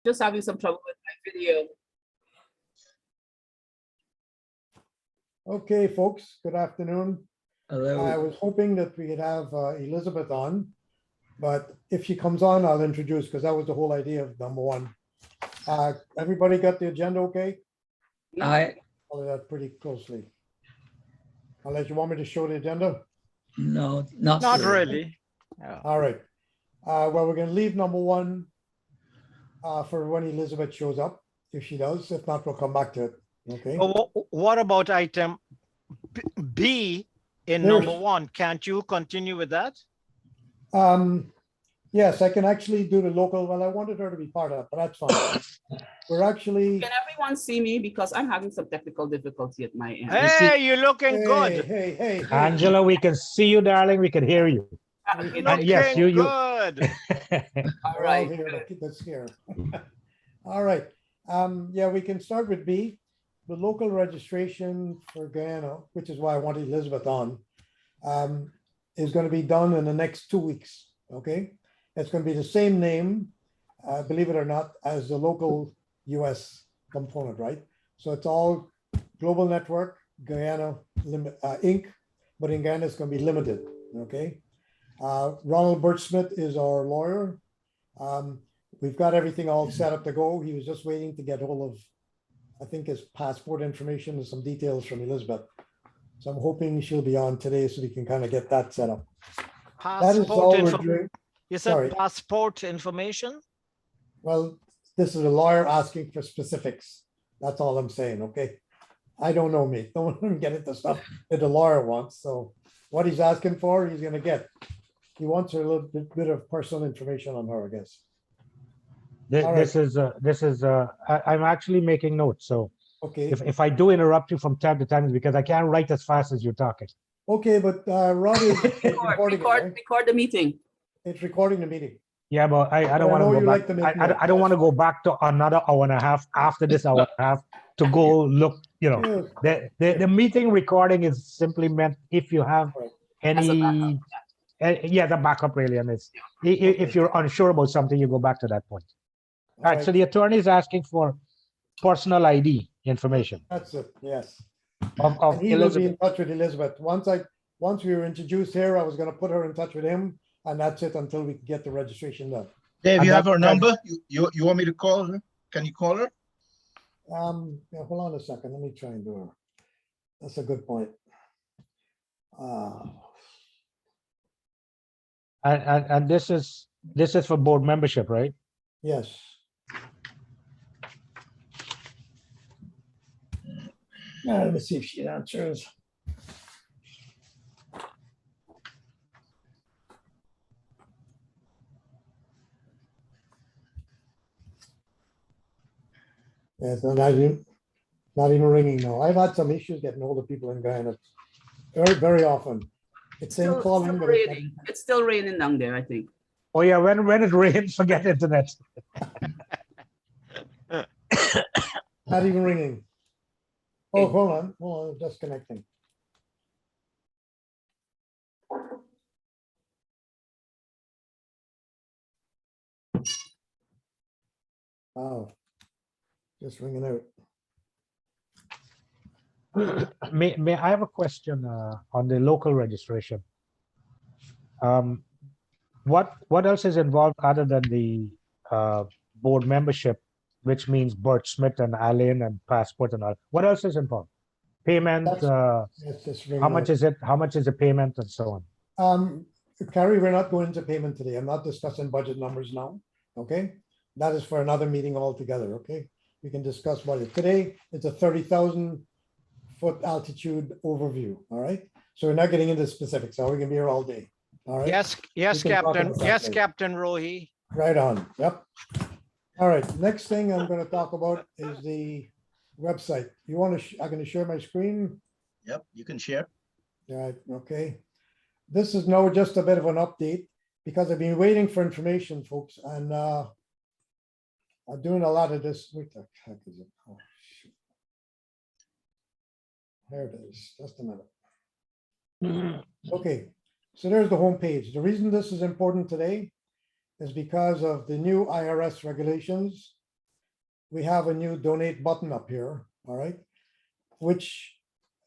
Just having some trouble with my video. Okay, folks, good afternoon. Hello. I was hoping that we could have Elizabeth on, but if she comes on, I'll introduce, because that was the whole idea of number one. Everybody got the agenda okay? I Follow that pretty closely. Unless you want me to show the agenda? no, Not really. really. Yeah. All right. Well, we're gonna leave number one for when Elizabeth shows up, if she does. If not, we'll come back to it. Okay. What about item B in There's- number one? Can't you continue with that? Yes, I can actually do the local. Well, I wanted her to be part of it, but that's fine. We're actually. Can everyone see me? Because I'm having some technical difficulty at my end. Hey, you're looking Hey, good. hey. Angela, we can see you, darling. We can hear you. Okay, Looking yes, you- good. all We're all right. here to That's here. All right. Yeah, we can start with B, the local registration for Guyana, which is why I wanted Elizabeth on, is going to be done in the next 2 weeks. Okay. It's going to be the same name, believe it or not, as the local US component, right? So it's all Global Network, Guyana Inc., but in Guyana it's going to be limited. Okay. Ronald Birch-Smith is our lawyer. We've got everything all set up to go. He was just waiting to get hold of, I think, his passport information and some details from Elizabeth. So I'm hoping she'll be on today so we can kind of get that set up. That is all Passport we're info. doing. You said Sorry. passport information? Well, this is a lawyer asking for specifics. That's all I'm saying, okay? I don't know me. Don't get into stuff that the lawyer wants. So what he's asking for, he's gonna get. He wants a little bit of personal information on her, I guess. All This is I'm actually making notes. So Okay, if I do interrupt you from time to time, it's because I can't write as fast as you're talking. okay, but Rod is recording it, right? Record the meeting. It's recording the meeting. Yeah, but I But I don't want know to you go like back. to make I don't want to go back to another hour and a half after this hour and a half to go look, Yeah, the meeting recording is simply meant if you have Right. As a any, yeah, the backup really. And it's, if you're unsure about something, you go back to that point. All right, so the attorney is asking for personal ID information That's it, yes. of And he will be Elizabeth. in touch with Elizabeth. Once we were introduced here, I was gonna put her in touch with him, and that's it until we can get the registration done. Dave, And you have that- her number? You want me to call her? Can you call her? Yeah, hold on a second, let me try and do her. That's a good point. And this is for board membership, right? Yes, let me see if she answers. Yes, not even ringing now. I've had some issues getting hold of people in Guyana very often. It's saying Still calling, but it's raining. It's still raining down there, I think. Oh yeah, when it rains, forget internet. not even ringing. Oh, hold on, just connecting. Oh, just ringing out. May I have a question on the local registration? What else is involved other than the board membership, which means Bert Smith and Allen and passport and all? What else is involved? Payment, It's just ringing how out. much is it? How much is the payment and so on? Carrie, we're not going into payment today. I'm not discussing budget numbers now, okay? That is for another meeting altogether, okay? We can discuss budget. Today, it's a 30,000-foot altitude overview, all right? So we're not getting into specifics, so we can be here all day, all right? Yes, We can talk Captain. about that Yes, later. Captain Rohi. Right on, yep. All right, next thing I'm gonna talk about is the website. You wanna, I'm gonna share my screen? Yep, you can share. Right, okay. This is now just a bit of an update because I've been waiting for information, folks, and I'm doing a lot of this. Wait, the heck is it? Oh, shoot. There it is, just a minute. Okay, so there's the home page. The reason this is important today is because of the new IRS regulations we have a new donate button up here, all right? Which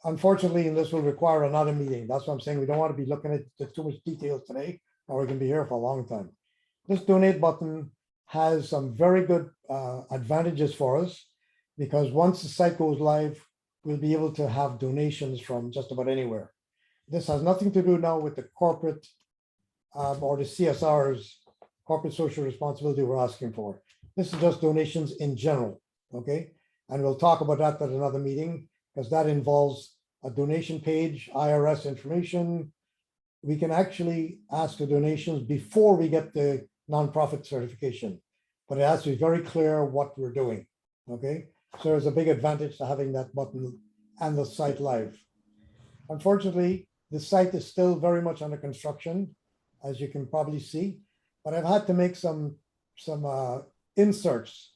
unfortunately, and this will require another meeting. That's what I'm saying. We don't want to be looking at too much details today, or we can be here for a long time. This donate button has some very good advantages for us, because once the site goes live, we'll be able to have donations from just about anywhere. This has nothing to do now with the corporate or the CSRs, corporate social responsibility we're asking for. This is just donations in general, okay? And we'll talk about that at another meeting, because that involves a donation page, IRS information. We can actually ask for donations before we get the nonprofit certification, but it has to be very clear what we're doing, okay? So there's a big advantage to having that button and the site live. Unfortunately, the site is still very much under construction, as you can probably see, but I've had to make some inserts.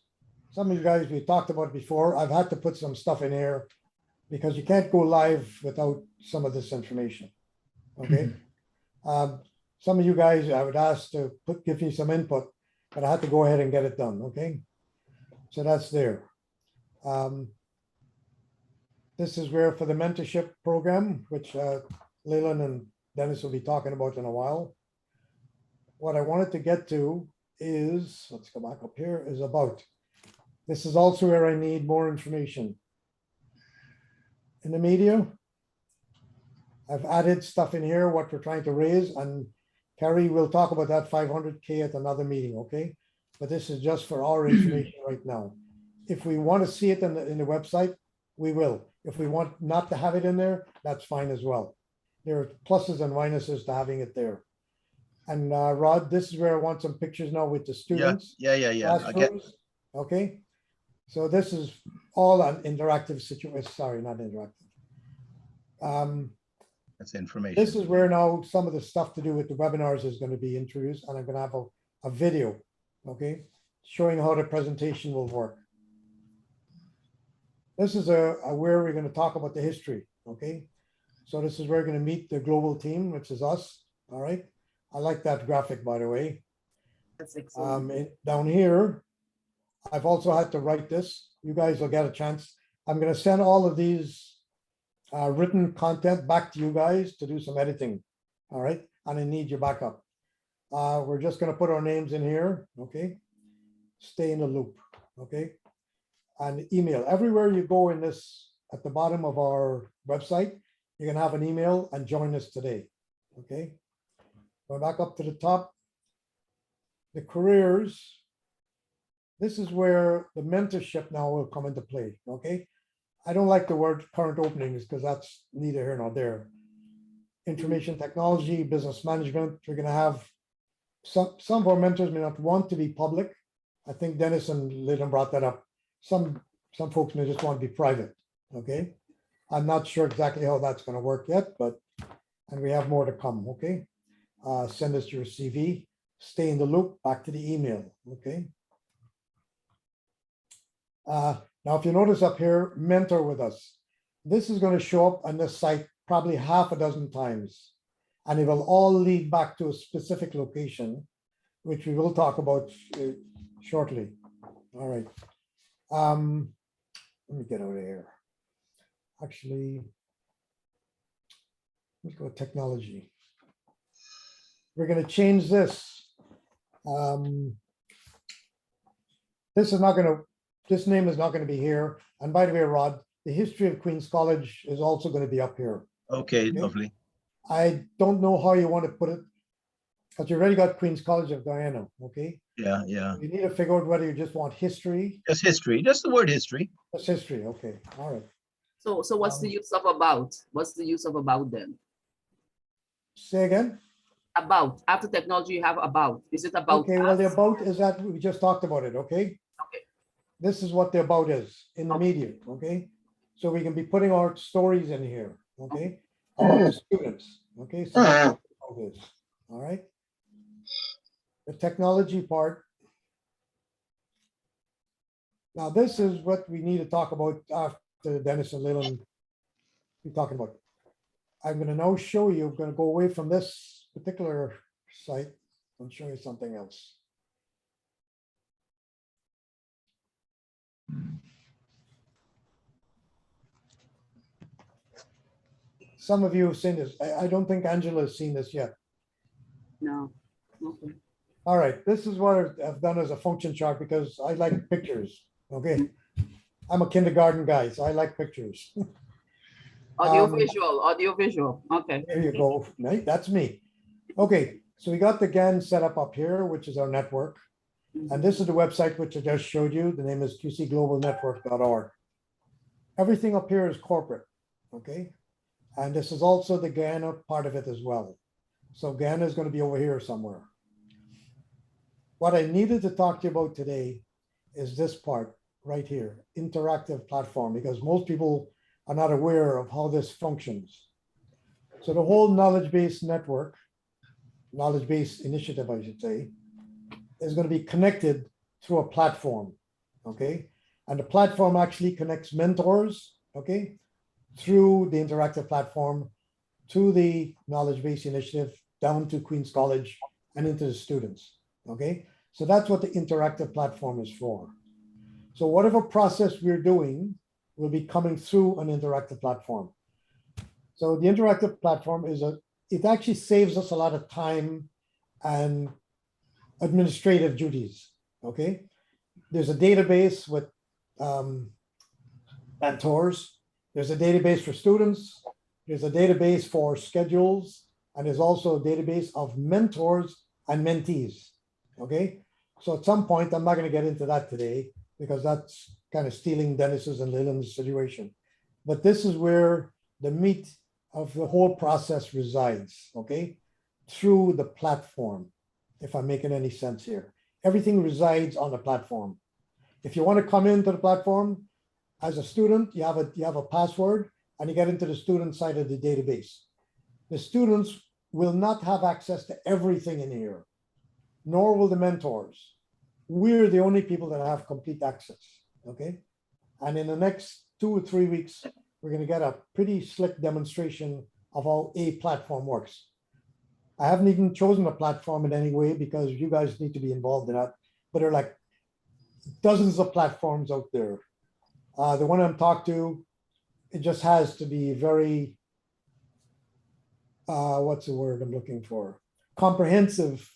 Some of you guys, we talked about before, I've had to put some stuff in here because you can't go live without some of this information, okay? Some of you guys, I would ask to give me some input, but I had to go ahead and get it done, okay? So that's there. This is where for the mentorship program, which Leland and Dennis will be talking about in a while. What I wanted to get to is, let's go back up here, is about. This is also where I need more information. In the media, I've added stuff in here, what we're trying to raise, and Carrie will talk about that 500K at another meeting, okay? But this is just for our information right now. If we want to see it in the website, we will. If we want not to have it in there, that's fine as well. There are pluses and minuses to having it there. And Rod, this is where I want some pictures now with the students. Yeah. I get, classrooms, okay? So this is all an interactive situation. Sorry, not interactive. that's information. This is where now some of the stuff to do with the webinars is going to be introduced, and I'm going to have a video, okay, showing how the presentation will work. This is where we're going to talk about the history, okay? So this is where we're going to meet the global team, which is us, all right? I like that graphic, by the way. That's excellent. Down here, I've also had to write this. You guys will get a chance. I'm going to send all of these written content back to you guys to do some editing, all right? And I need your backup. We're just going to put our names in here, okay? Stay in the loop, okay? And email. Everywhere you go in this, at the bottom of our website, you can have an email and join us today, okay? Go back up to the top. The careers. This is where the mentorship now will come into play, okay? I don't like the word current openings because that's neither here nor there. Information technology, business management, we're gonna have some of our mentors may not want to be public. I think Dennis and Lyndon brought that up. Some folks may just want to be private, okay? I'm not sure exactly how that's gonna work yet, and we have more to come, okay? Send us your CV, stay in the loop, back to the email, okay? Now, if you notice up here, mentor with us. This is going to show up on this site probably half a dozen times, and it will all lead back to a specific location, which we will talk about shortly. All right. Let me get out of here. Actually, let's go technology. We're going to change this. This name is not going to be here. And by the way, Rod, the history of Queen's College is also going to be up here. Okay, Okay. lovely. I don't know how you want to put it, because you already got Queen's College of Guyana, okay? Yeah. You need to figure out whether you just want history. Just history, just the word history. That's history, okay, all right. So what's the use of about? What's the use of about then? Say again? About. After technology, you have about. Is it about Okay, well, the us? about is that we just talked about it, okay? Okay. This is what the about is in the Okay. media, okay? So we can be putting our stories in here, okay? About the students, okay? So that's what the about is, all right? The technology part. Now, this is what we need to talk about after Dennis and Leland be talking about. I'm going to now show you, I'm going to go away from this particular site and show you something else. some of you have seen this. I don't think Angela has seen this yet. No. Okay. All right, this is what I've done as a function chart because I like pictures, okay? I'm a kindergarten guy, so I like pictures. Audio visual, audio visual. Okay. There you go, right, that's me. Okay, so we got the GAN set up here, which is our network. And this is the website which I just showed you. The name is qcglobalnetwork.org. Everything up here is corporate, okay? And this is also the GAN part of it as well. So GAN is going to be over here somewhere. What I needed to talk to you about today is this part right here, interactive platform, because most people are not aware of how this functions. So the whole knowledge base network, knowledge base initiative, I should say, is going to be connected through a platform, okay? And the platform actually connects mentors, okay, through the interactive platform to the knowledge base initiative down to Queen's College and into the students, okay? So that's what the interactive platform is for. So whatever process we're doing will be coming through an interactive platform. So the interactive platform it actually saves us a lot of time and administrative duties, okay? There's a database with mentors. There's a database for students. There's a database for schedules. And there's also a database of mentors and mentees, okay? So at some point, I'm not going to get into that today because that's kind of stealing Dennis's and Leland's situation. But this is where the meat of the whole process resides, okay? Through the platform, if I'm making any sense here. Everything resides on the platform. If you want to come into the platform as a student, you have a password and you get into the student side of the database. The students will not have access to everything in here, nor will the mentors. We're the only people that have complete access, okay? And in the next 2 or 3 weeks, we're going to get a pretty slick demonstration of how a platform works. I haven't even chosen a platform in any way because you guys need to be involved in that, but there are like dozens of platforms out there. The one I'm talking to, it just has to be very, what's the word I'm looking for? Comprehensive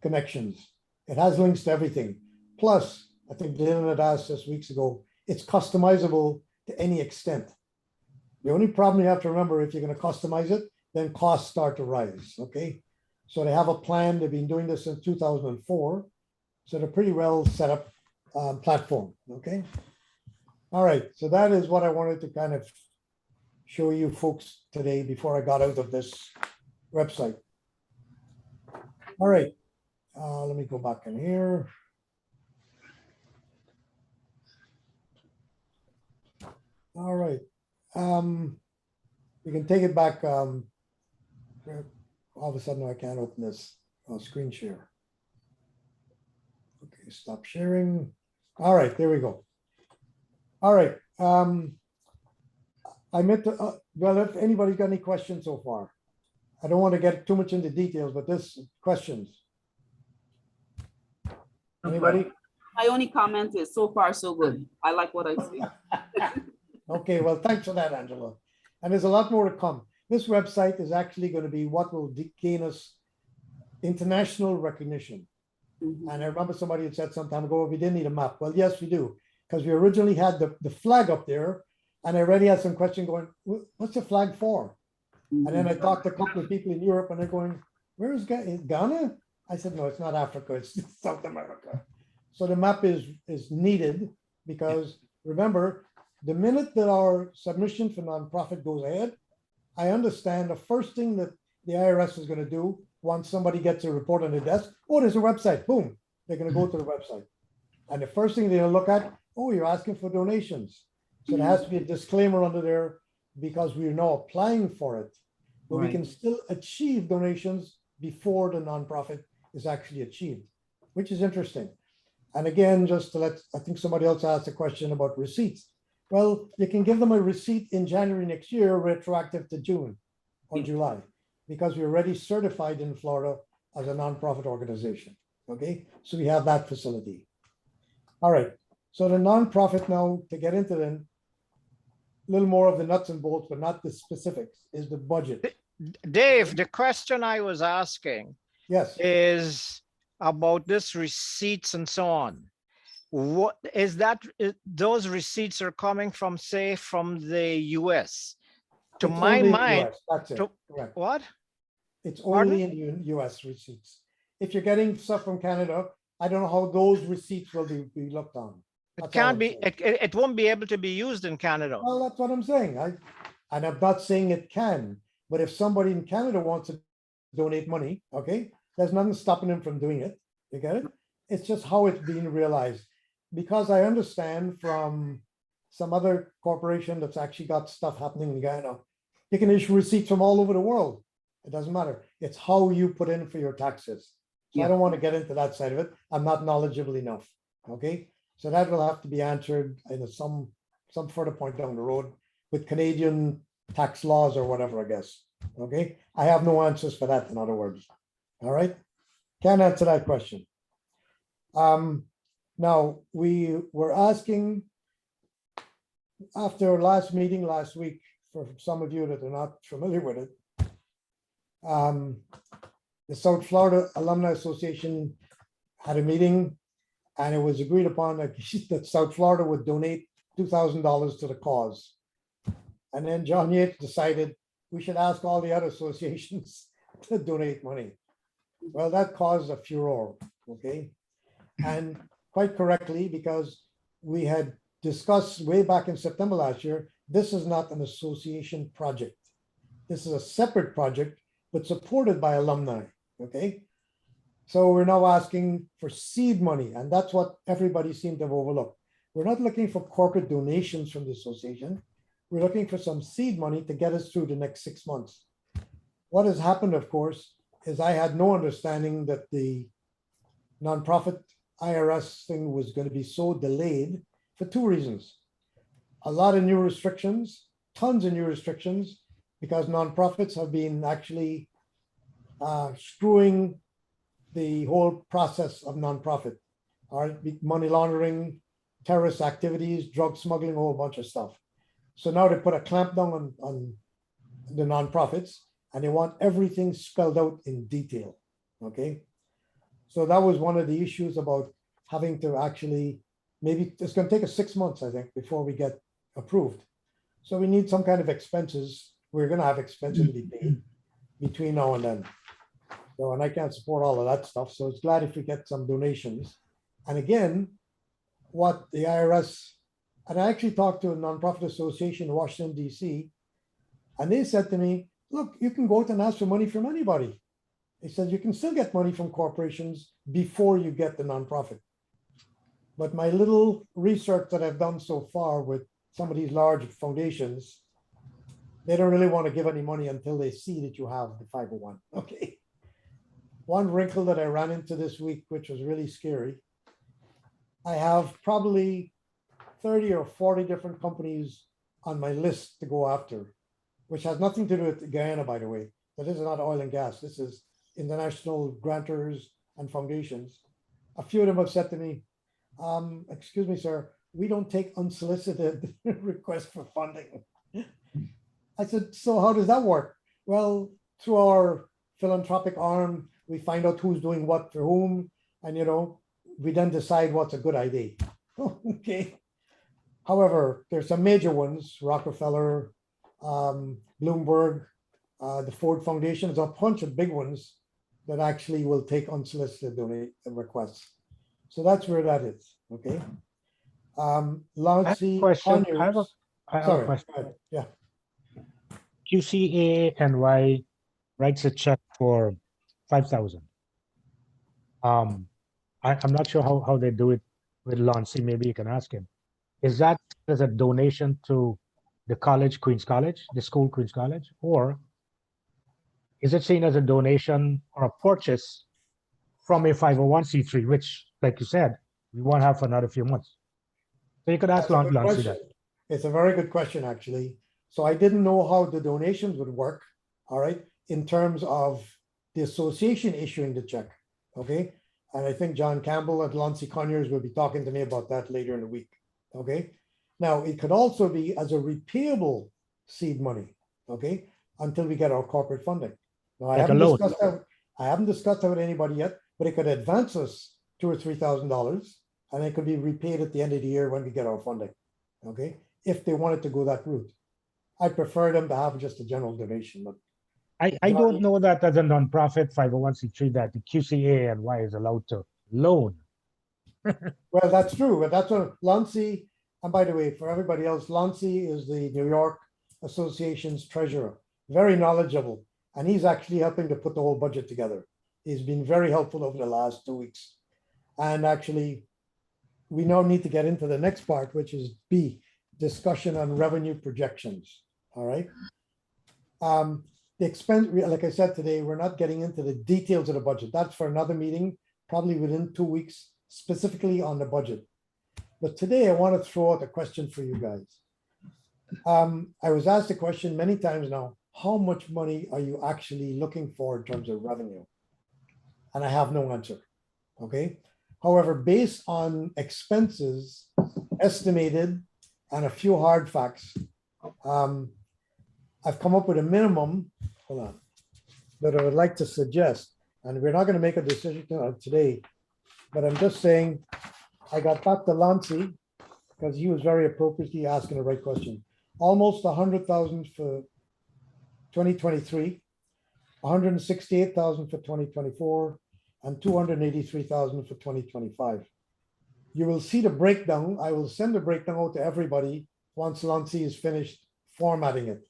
connections. It has links to everything. Plus, I think Dylan had asked us weeks ago, it's customizable to any extent. The only problem you have to remember, if you're going to customize it, then costs start to rise, okay? So they have a plan. They've been doing this since 2004. So they're pretty well set up platform, okay? All right, so that is what I wanted to kind of show you folks today before I got out of this website. All right, let me go back in here. All right, we can take it back. All of a sudden I can't open this screen share. Okay, stop sharing. All right, there we go. All right, I meant to, well, if anybody's got any questions so far. I don't want to get too much into details, but this questions. Anybody? My only comment is so far so good. I like what I see. Okay, well, thanks for that, Angela. And there's a lot more to come. This website is actually going to be what will gain us international recognition. Mhm. And I remember somebody had said some time ago, we didn't need a map. Well, yes, we do, because we originally had the flag up there, and I already had some question going, what's the flag for? And then I talked to a couple of people in Europe, and they're going, where is Ghana? I said, no, it's not Africa, it's South America. So the map is needed because remember, the minute that our submission for nonprofit goes ahead, I understand the first thing that the IRS is going to do once somebody gets a report on their desk, oh, there's a website, boom, they're going to go to the website. And the first thing they'll look at, oh, you're asking for donations. So there has to be a disclaimer under there because we're now applying for it, but we Right. can still achieve donations before the nonprofit is actually achieved, which is interesting. And again, just to I think somebody else asked a question about receipts. Well, you can give them a receipt in January next year, retroactive to June or July, because we're already certified in Florida as a nonprofit organization. Okay, so we have that facility. All right, so the nonprofit now, to get into them, little more of the nuts and bolts, but not the specifics, is the budget. Dave, the question I was asking Yes, is about this receipts and so on. What is that? Those receipts are coming from, say, from the US. To it's my only in the mind, US, that's it, to- correct. what? It's Pardon? only in the US receipts. If you're getting stuff from Canada, I don't know how those receipts will be looked on. It That's all can't I'm be, saying. it won't be able to be used in Canada. Well, that's what I'm saying. And I'm not saying it can, but if somebody in Canada wants to donate money, okay, there's nothing stopping them from doing it. You get it? It's just how it's being realized. Because I understand from some other corporation that's actually got stuff happening in Guyana, you can issue receipts from all over the world. It doesn't matter. It's how you put in for your taxes. So I Yeah. don't want to get into that side of it. I'm not knowledgeable enough. Okay, so that will have to be answered in some further point down the road with Canadian tax laws or whatever, I guess. Okay, I have no answers for that, in other words. All right, can't answer that question. Now we were asking after our last meeting last week, for some of you that are not familiar with it, the South Florida Alumni Association had a meeting, and it was agreed upon that that South Florida would donate $2,000 to the cause. And then John Yates decided we should ask all the other associations to donate money. Well, that caused a furor, okay? And quite correctly, because we had discussed way back in September last year, this is not an association project. This is a separate project, but supported by alumni, okay? So we're now asking for seed money, and that's what everybody seemed to have overlooked. We're not looking for corporate donations from the association. We're looking for some seed money to get us through the next 6 months. What has happened, of course, is I had no understanding that the nonprofit IRS thing was going to be so delayed for two reasons. A lot of new restrictions, tons of new restrictions, because nonprofits have been actually screwing the whole process of nonprofit. All right, money laundering, terrorist activities, drug smuggling, a whole bunch of stuff. So now they put a clamp down on the nonprofits, and they want everything spelled out in detail. Okay. So that was one of the issues about having to actually, maybe it's going to take us 6 months, I think, before we get approved. So we need some kind of expenses. We're going to have expenses to be paid between now and then. So, and I can't support all of that stuff. So it's glad if we get some donations. And again, what the IRS, and I actually talked to a nonprofit association in Washington, DC, and they said to me, look, you can go out and ask for money from anybody. They said you can still get money from corporations before you get the nonprofit. But my little research that I've done so far with some of these large foundations, they don't really want to give any money until they see that you have the 501. Okay. One wrinkle that I ran into this week, which was really scary, I have probably 30 or 40 different companies on my list to go after, which has nothing to do with Guyana, by the way. But this is not oil and gas. This is international grantors and foundations. A few of them have said to me, excuse me, sir, we don't take unsolicited requests for funding. I said, so how does that work? Well, through our philanthropic arm, we find out who's doing what for whom, and we then decide what's a good idea. Okay. However, there's some major ones, Rockefeller, Bloomberg, the Ford Foundation, there's a bunch of big ones that actually will take unsolicited donate requests. So that's where that is, okay? Launcy question. I have a Sorry, question. go ahead. Yeah, QC-GAN writes a check for 5,000. I'm not sure how they do it with Launcy. Maybe you can ask him. Is that as a donation to the college, Queen's College, the school, Queen's College, or is it seen as a donation or a purchase from a 501c3, which, like you said, we won't have for another few months? So you could ask that's a good Launcy that. question. It's a very good question, actually. So I didn't know how the donations would work, all right, in terms of the association issuing the check, okay? And I think John Campbell at Launcy Conyers will be talking to me about that later in the week, okay? Now, it could also be as a repayable seed money, okay, until we get our corporate funding. Now, Like a loan. I haven't discussed that with anybody yet, but it could advance us $2,000 or $3,000, and it could be repaid at the end of the year when we get our funding, okay, if they wanted to go that route. I prefer them to have just a general donation, but I don't know that as a nonprofit 501c3 that the QC-GAN is allowed to loan. well, that's true, but that's what Lancy, and by the way, for everybody else, Lancy is the New York Association's treasurer, very knowledgeable, and he's actually helping to put the whole budget together. He's been very helpful over the last 2 weeks. And actually, we now need to get into the next part, which is B, discussion on revenue projections, all right? The expense, like I said today, we're not getting into the details of the budget. That's for another meeting, probably within 2 weeks, specifically on the budget. But today I want to throw out a question for you guys. I was asked a question many times now, how much money are you actually looking for in terms of revenue? And I have no answer, okay? However, based on expenses estimated and a few hard facts, I've come up with a minimum, hold on, that I would like to suggest, and we're not going to make a decision today, but I'm just saying, I got back to Lancy because he was very appropriately asking the right question. Almost 100,000 for 2023, 168,000 for 2024, and 283,000 for 2025. You will see the breakdown. I will send the breakdown out to everybody once Lancy is finished formatting it,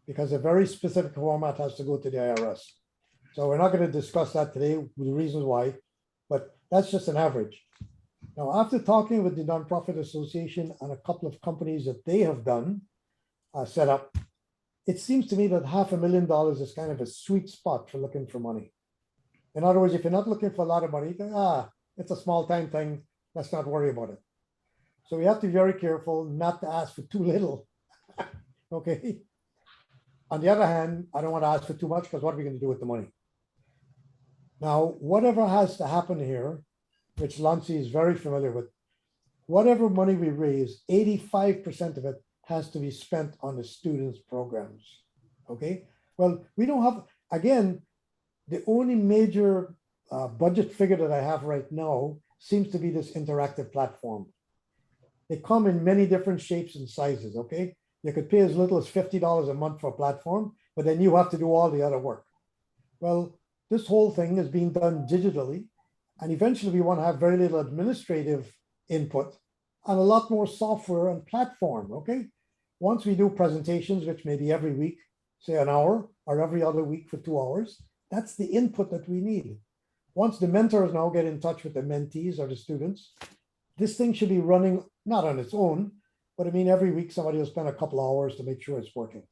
because a very specific format has to go to the IRS. So we're not going to discuss that today with the reasons why, but that's just an average. Now, after talking with the Nonprofit Association and a couple of companies that they have done, set up, it seems to me that $500,000 is kind of a sweet spot for looking for money. In other words, if you're not looking for a lot of money, then, it's a small time thing, let's not worry about it. So we have to be very careful not to ask for too little, okay? On the other hand, I don't want to ask for too much because what are we going to do with the money? Now, whatever has to happen here, which Lancy is very familiar with, whatever money we raise, 85% of it has to be spent on the students' programs, okay? Well, we don't have, again, the only major budget figure that I have right now seems to be this interactive platform. They come in many different shapes and sizes, okay? You could pay as little as $50 a month for a platform, but then you have to do all the other work. Well, this whole thing is being done digitally, and eventually we want to have very little administrative input and a lot more software and platform, okay? Once we do presentations, which may be every week, say an hour, or every other week for 2 hours, that's the input that we need. Once the mentors now get in touch with the mentees or the students, this thing should be running not on its own, but I mean, every week somebody will spend a couple hours to make sure it's working.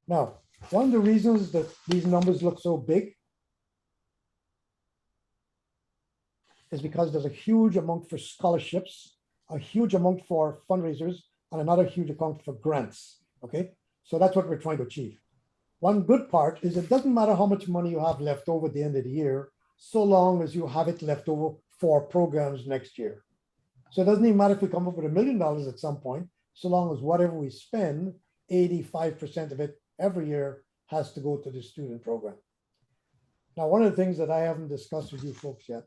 Now, one of the reasons that these numbers look so big is because there's a huge amount for scholarships, a huge amount for fundraisers, and another huge amount for grants, okay? So that's what we're trying to achieve. One good part is it doesn't matter how much money you have left over at the end of the year, so long as you have it left over for programs next year. So it doesn't even matter if we come up with $1 million at some point, so long as whatever we spend, 85% of it every year has to go to the student program. Now, one of the things that I haven't discussed with you folks yet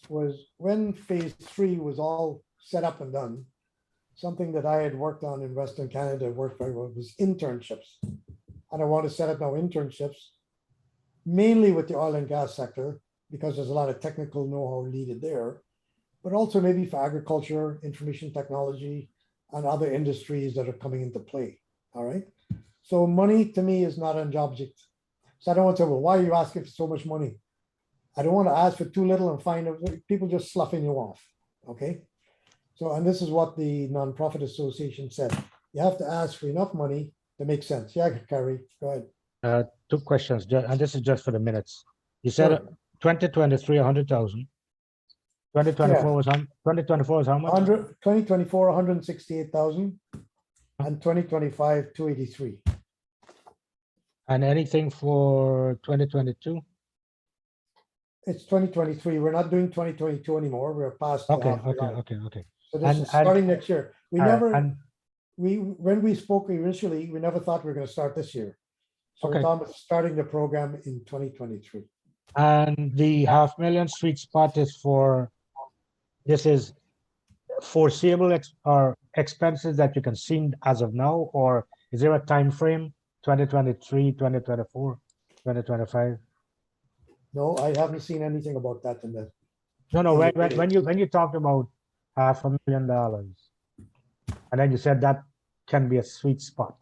was when phase 3 was all set up and done, something that I had worked on in Western Canada worked very well was internships. And I want to set up now internships, mainly with the oil and gas sector, because there's a lot of technical know-how needed there, but also maybe for agriculture, information technology, and other industries that are coming into play, all right? So money to me is not an object. So I don't want to say, well, why are you asking for so much money? I don't want to ask for too little and find people just sloughing you off, okay? So, and this is what the Nonprofit Association said. You have to ask for enough money to make sense. Yeah, Carrie, go ahead. 2 questions, and this is just for the minutes. You said Sure. 2023, 100,000. 2024 was 2024 was how much? 2024, 168,000, and 2025, 283. And anything for 2022? It's 2023. We're not doing 2022 anymore. We're past. the Okay, halfway okay, line. okay, okay. So this And- is starting next year. We all right, never, and when we spoke initially, we never thought we were gonna start this year. So we're Okay. talking about starting the program in 2023. And the 500,000 sweet spot is for, this is foreseeable or expenses that you can see as of now, or is there a time frame? 2023, 2024, 2025? No, I haven't seen anything about that in the, No, Yeah, when you talked about $500,000, and then you said that can be a sweet spot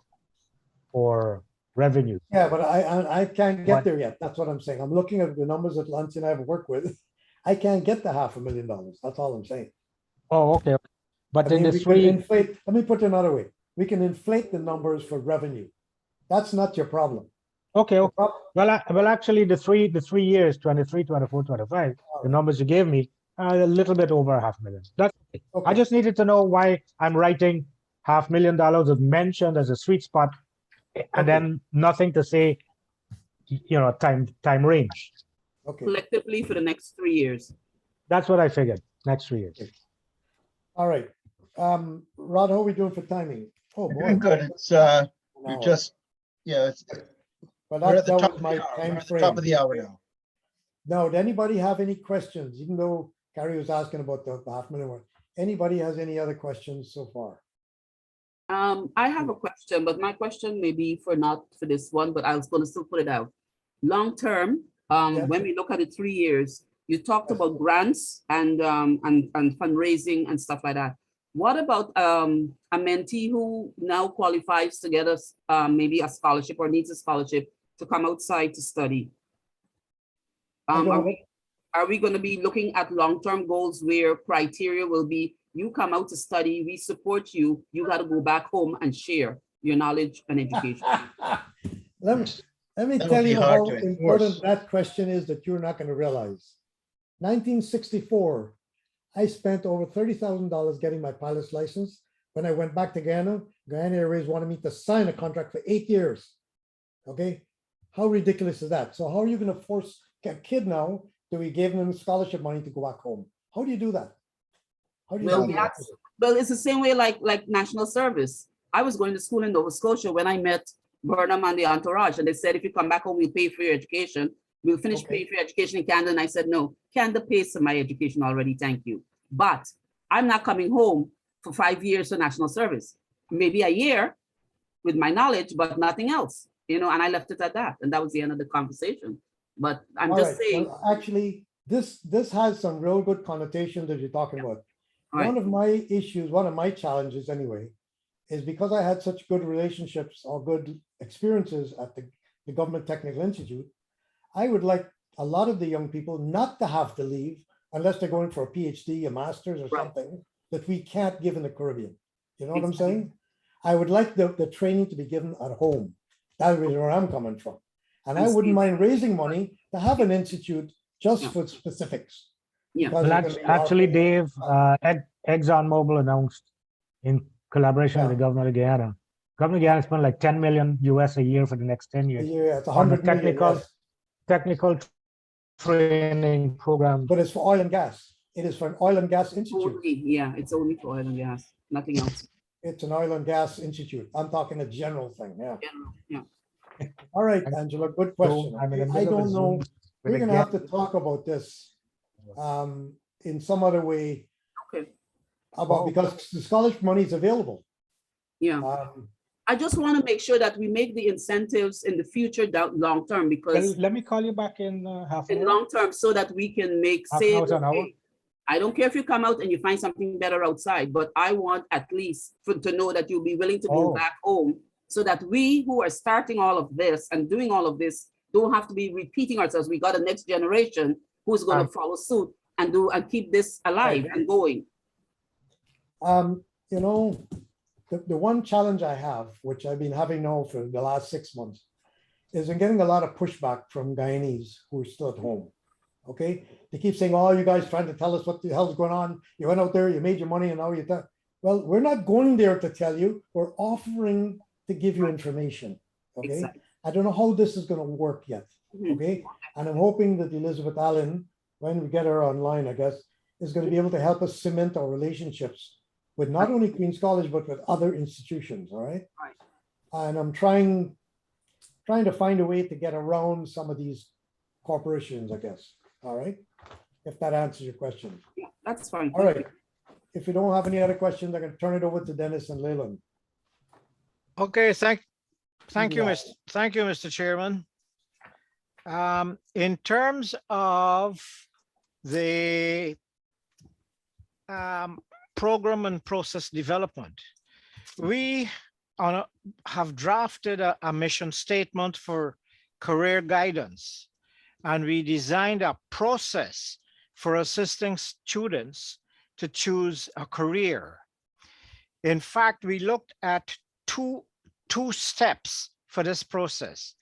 for revenue. yeah, but I can't What? get there yet. That's what I'm saying. I'm looking at the numbers that Lance and I have worked with. I can't get the $500,000. That's all I'm saying. Oh, okay. But I then mean, the we can three, inflate, let me put it another way. We can inflate the numbers for revenue. That's not your problem. okay, The okay. prob- Well, actually, the 3 years, 23, 24, 25, the numbers you gave me are a little bit over 500,000. That's okay. I Okay. just needed to know why I'm writing $500,000 is mentioned as a sweet spot, Okay. and then nothing to say, time range. Okay, Collectively for the next 3 years. That's what I figured. Next 3 years. all right. Rod, how are we doing for timing? Oh, We're boy. doing good. It's, An we're hour. just, yeah, it's, But we're that, at the that top was of my the hour. We're time at the top of frame. the hour now. Now, did anybody have any questions? Even though Carrie was asking about the $500,000 one. Anybody has any other questions so far? I have a question, but my question may be for not for this one, but I was going to still put it out. Long term, Yes. when we look at it 3 years, you talked Yes. about grants and fundraising and stuff like that. What about a mentee who now qualifies to get us maybe a scholarship or needs a scholarship to come outside to study? I don't- Are we going to be looking at long-term goals where criteria will be, you come out to study, we support you, you got to go back home and share your knowledge and education? Let me That'll tell be you hard how to enforce. important that question is that you're not gonna realize. 1964, I spent over $30,000 getting my pilot's license. When I went back to Guyana, Guyana Airways wanted me to sign a contract for 8 years. Okay, how ridiculous is that? So how are you gonna force a kid now that we gave them scholarship money to go back home? How do you do that? How do you Well, do that? Well, it's the same way like national service. I was going to school in Nova Scotia when I met Burnham and the entourage, and they said, if you come back home, we'll pay for your education. We'll finish Okay. paying for your education in Canada. And I said, no, Canada pays for my education already, thank you. But I'm not coming home for 5 years for national service. Maybe a year with my knowledge, but nothing else, and I left it at that. And that was the end of the conversation. But I'm All just right, saying, well, actually, this has some real good connotation that you're talking about. Right. One of my issues, one of my challenges anyway, is because I had such good relationships or good experiences at the Government Technical Institute, I would like a lot of the young people not to have to leave unless they're going for a PhD, a master's or Right. something that we can't give in the Caribbean. You know what I'm Exactly. saying? I would like the training to be given at home. That is where I'm coming from. And I wouldn't mind raising money to have an institute just Yeah. for specifics. Yeah. because Well, it's gonna be actually, our- Dave, ExxonMobil announced in collaboration with the Yeah. government of Guyana. Government of Guyana spent like 10 million US a year for the next 10 years. Yeah, it's on the 100 million, yes, technical training program. but it's for oil and gas. It is for an oil and gas institute. Only, yeah, it's only for oil and gas, nothing else. It's an oil and gas institute. I'm talking a general thing, yeah. Yeah. All right, Angela, good question. I'm in the I middle of a don't know, Zoom with we're a gonna have to guest. talk about this in some other way Okay, about, because the scholarship money is available. yeah. I just want to make sure that we make the incentives in the future down long term, because Let me call you back in half an in hour. long term, so that we can make Half an say, hour to an hour? okay, I don't care if you come out and you find something better outside, but I want at least to know that you'll be willing to go Oh. back home, so that we who are starting all of this and doing all of this don't have to be repeating ourselves. We got a next generation who's going to follow suit and keep this alive and going. You know, the one challenge I have, which I've been having now for the last 6 months, is I'm getting a lot of pushback from Guyanese who are still at home. Okay, they keep saying, "Oh, you guys trying to tell us what the hell's going on? You went out there, you made your money, and now you're." Well, we're not going there to tell you. We're offering to give you information. Okay, Exactly. I don't know how this is going to work yet. Mhm. Okay, and I'm hoping that Elizabeth Allen, when we get her online, I guess, is going to be able to help us cement our relationships with not only Queens College, but with other institutions, all right? Right. And I'm trying to find a way to get around some of these corporations, I guess, all right? If that answers your question. Yeah, that's fine. All Thank right. you. If you don't have any other questions, I'm gonna turn it over to Dennis and Leland. Okay, thank you, Yeah. Mr. Chairman. In terms of the program and process development, we have drafted a mission statement for career guidance, and we designed a process for assisting students to choose a career. In fact, we looked at two steps for this process.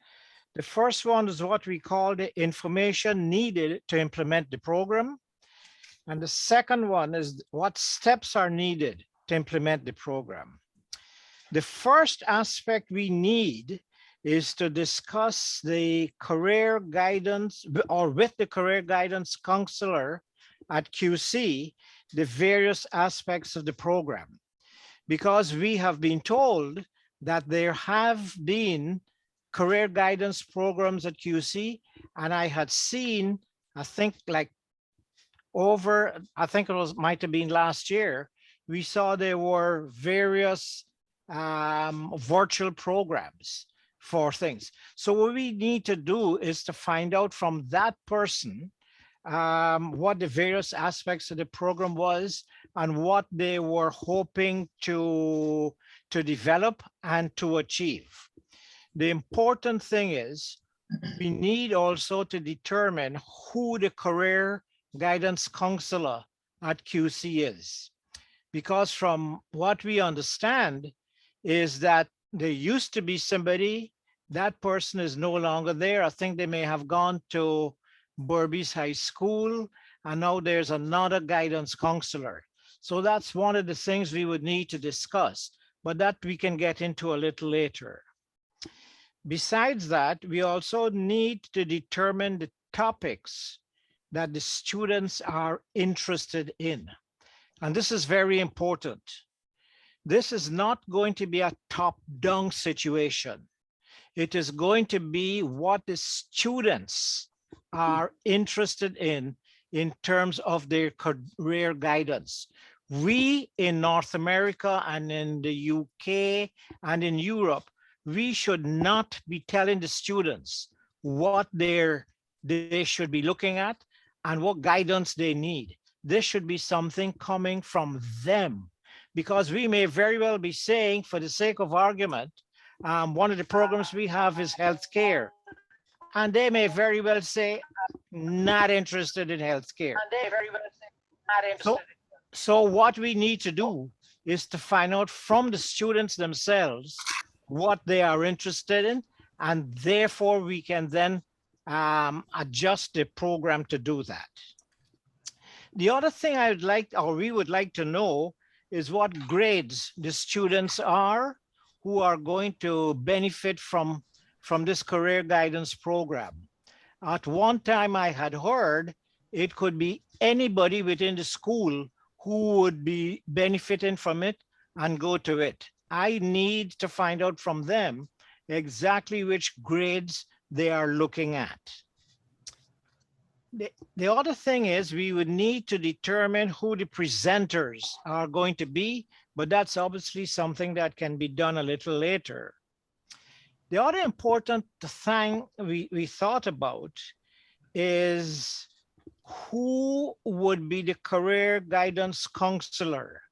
The first one is what we call the information needed to implement the program. And the second one is what steps are needed to implement the program. The first aspect we need is to discuss the career guidance, or with the career guidance counselor at QC, the various aspects of the program. Because we have been told that there have been career guidance programs at QC, and I had seen, I think like might have been last year, we saw there were various virtual programs for things. So what we need to do is to find out from that person what the various aspects of the program was and what they were hoping to develop and to achieve. The important thing is we need also to determine who the career guidance counselor at QC is. Because from what we understand is that there used to be somebody, that person is no longer there. I think they may have gone to Berbice High School, and now there's another guidance counselor. So that's one of the things we would need to discuss, but that we can get into a little later. Besides that, we also need to determine the topics that the students are interested in. And this is very important. This is not going to be a top-down situation. It is going to be what the students are interested in terms of their career guidance. We in North America and in the UK and in Europe, we should not be telling the students what they should be looking at and what guidance they need. This should be something coming from them, because we may very well be saying, for the sake of argument, one of the programs we have is healthcare, and they may very well say, not interested in healthcare. So what we need to do is to find out from the students themselves what they are interested in, and therefore we can then adjust the program to do that. The other thing I would like, or we would like to know, is what grades the students are who are going to benefit from this career guidance program. At one time I had heard it could be anybody within the school who would be benefiting from it and go to it. I need to find out from them exactly which grades they are looking at. The other thing is we would need to determine who the presenters are going to be, but that's obviously something that can be done a little later. The other important thing we thought about is who would be the career guidance counselor.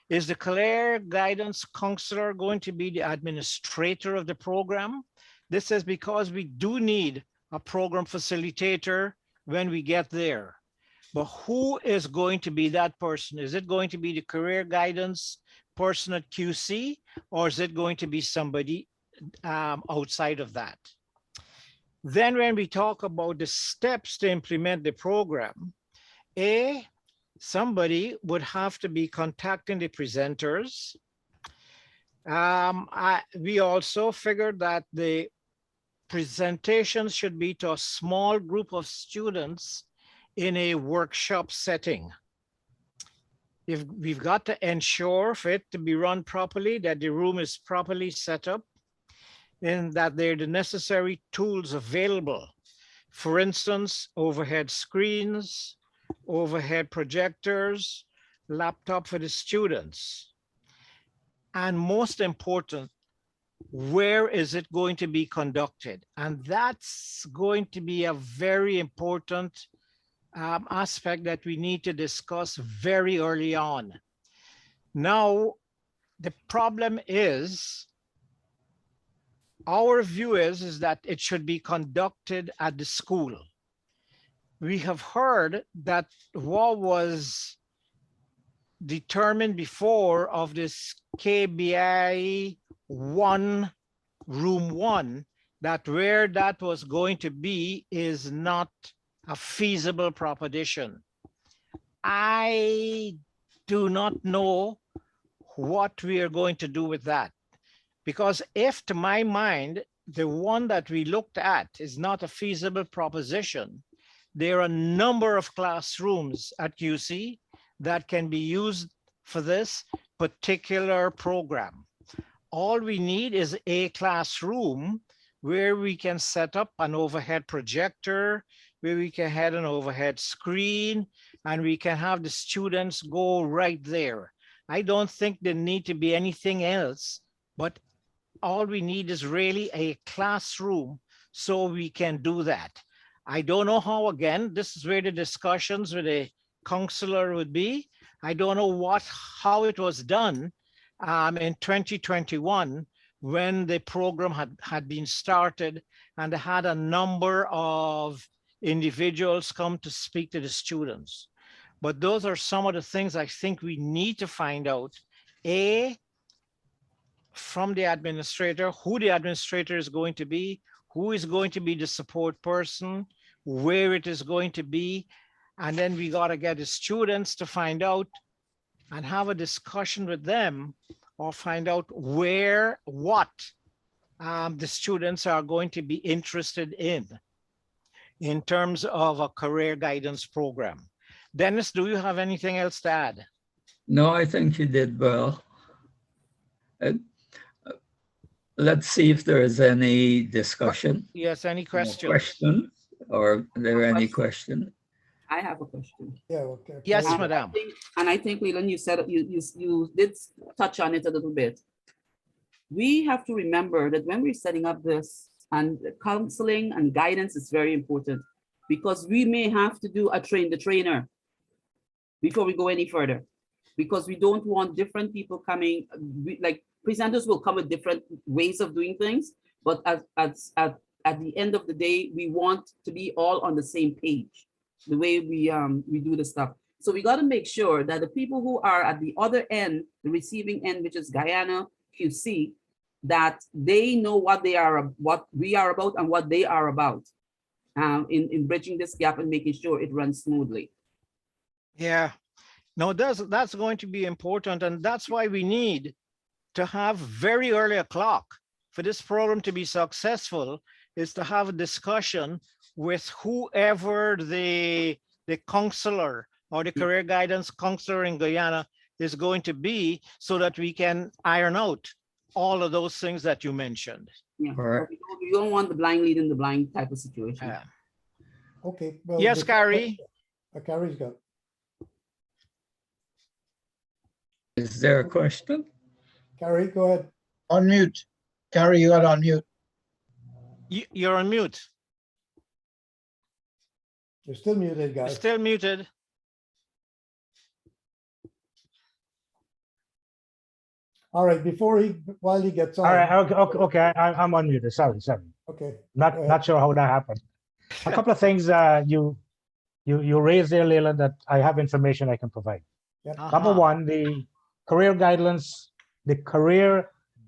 Is the career guidance counselor going to be the administrator of the program? This is because we do need a program facilitator when we get there. But who is going to be that person? Is it going to be the career guidance person at QC, or is it going to be somebody outside of that? Then when we talk about the steps to implement the program, somebody would have to be contacting the presenters. We also figured that the presentations should be to a small group of students in a workshop setting. we've got to ensure for it to be run properly, that the room is properly set up, and that there are the necessary tools available. For instance, overhead screens, overhead projectors, laptop for the students. And most important, where is it going to be conducted? And that's going to be a very important aspect that we need to discuss very early on. Now, the problem is, our view is that it should be conducted at the school. We have heard that what was determined before of this KBI 1, room 1, that where that was going to be is not a feasible proposition. I do not know what we are going to do with that. Because if, to my mind, the one that we looked at is not a feasible proposition, there are a number of classrooms at QC that can be used for this particular program. All we need is a classroom where we can set up an overhead projector, where we can have an overhead screen, and we can have the students go right there. I don't think there need to be anything else, but all we need is really a classroom so we can do that. I don't know how, again, this is where the discussions with a counselor would be. I don't know how it was done in 2021 when the program had been started, and they had a number of individuals come to speak to the students. But those are some of the things I think we need to find out. From the administrator, who the administrator is going to be, who is going to be the support person, where it is going to be. And then we got to get the students to find out and have a discussion with them, or find out what the students are going to be interested in terms of a career guidance program. Dennis, do you have anything else to add? No, I think you did well. Let's see if there is any discussion. Yes, any questions? Questions? Or are there any question? I have a question. Yeah, okay. Yes, Carrie. madam. And I think, Leland, you said, you did touch on it a little bit. We have to remember that when we're setting up this, and counseling and guidance is very important, because we may have to do a train the trainer before we go any further, because we don't want different people coming, like presenters will come with different ways of doing things, but at the end of the day, we want to be all on the same page, the way we do the stuff. So we got to make sure that the people who are at the other end, the receiving end, which is Guyana QC, that they know what we are about and what they are about in bridging this gap and making sure it runs smoothly. Yeah, no, that's going to be important. And that's why we need to have very early o'clock for this program to be successful, is to have a discussion with whoever the counselor or the career guidance counselor in Guyana is going to be, so that we can iron out all of those things that you mentioned. Yeah, Right. we don't want the blind leading the blind type of situation. Okay. Well, Yes, Carrie. Carrie's got. Is there a question? Carrie, go ahead. Unmute. Carrie, you got on mute. You're on mute. You're still muted, You're guys. still muted. All right, while he gets on. All right, okay, I'm unmuted, sorry. Okay. Not sure how that happened. A couple of things you raised there, Leland, that I have information I can provide. Number one, the career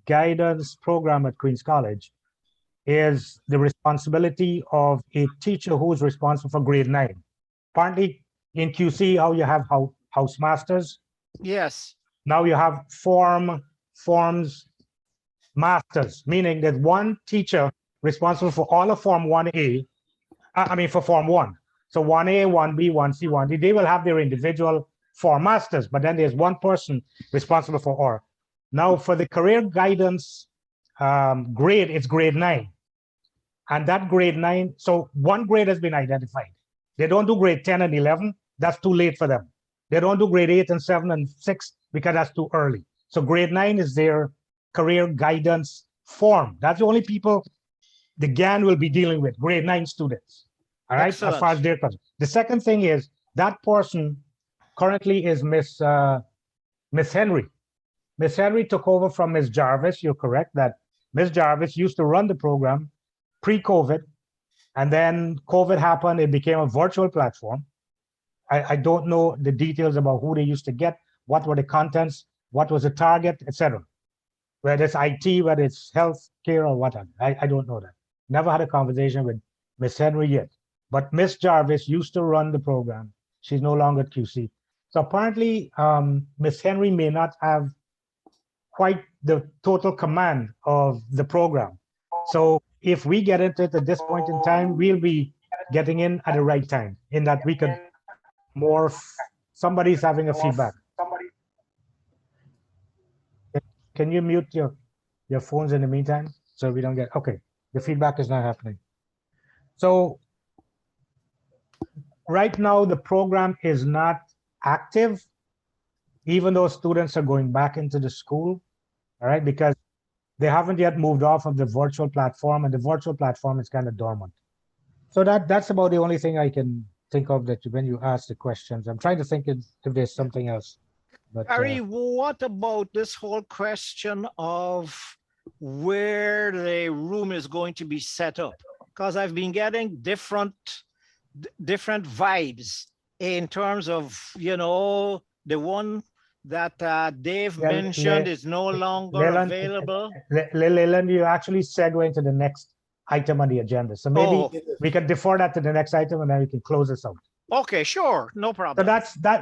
guidance program at Queens College is the responsibility of a teacher who's responsible for grade 9. Apparently in QC, how you have house masters. Yes. Now you have forms masters, meaning that one teacher responsible for all of Form 1A, for Form 1. So 1A, 1B, 1C, 1D, they will have their individual for masters, but then there's one person responsible for all. Now for the career guidance grade, it's grade 9. And that grade 9, so one grade has been identified. They don't do grade 10 and 11. That's too late for them. They don't do grade 8 and 7 and 6 because that's too early. So grade 9 is their career guidance form. That's the only people the GAN will be dealing with, grade 9 students. All right, Excellent. as far as they're concerned. The second thing is that person currently is Miss Henry. Miss Henry took over from Miss Jarvis. You're correct that Miss Jarvis used to run the program pre-COVID, and then COVID happened. It became a virtual platform. I don't know the details about who they used to get, what were the contents, what was the target, etc. Whether it's IT, whether it's health care or whatever. I don't know that. Never had a conversation with Miss Henry yet. But Miss Jarvis used to run the program. She's no longer at QC. So apparently, Miss Henry may not have quite the total command of the program. So if we get into it at this point in time, we'll be getting in at the right time, in that we could somebody's having a feedback. Can you mute your phones in the meantime so we don't get, okay, the feedback is not happening. So right now the program is not active, even though students are going back into the school, all right, because they haven't yet moved off of the virtual platform, and the virtual platform is kind of dormant. So that's about the only thing I can think of that when you ask the questions. I'm trying to think if there's something else. But, Harry, what about this whole question of where the room is going to be set up? Because I've been getting different vibes in terms of, you know, the one that Dave mentioned is no longer available. Leland, you actually segue into the next item on the agenda. So maybe we can defer that to the next item and then we can close this out. Okay, sure, no problem. So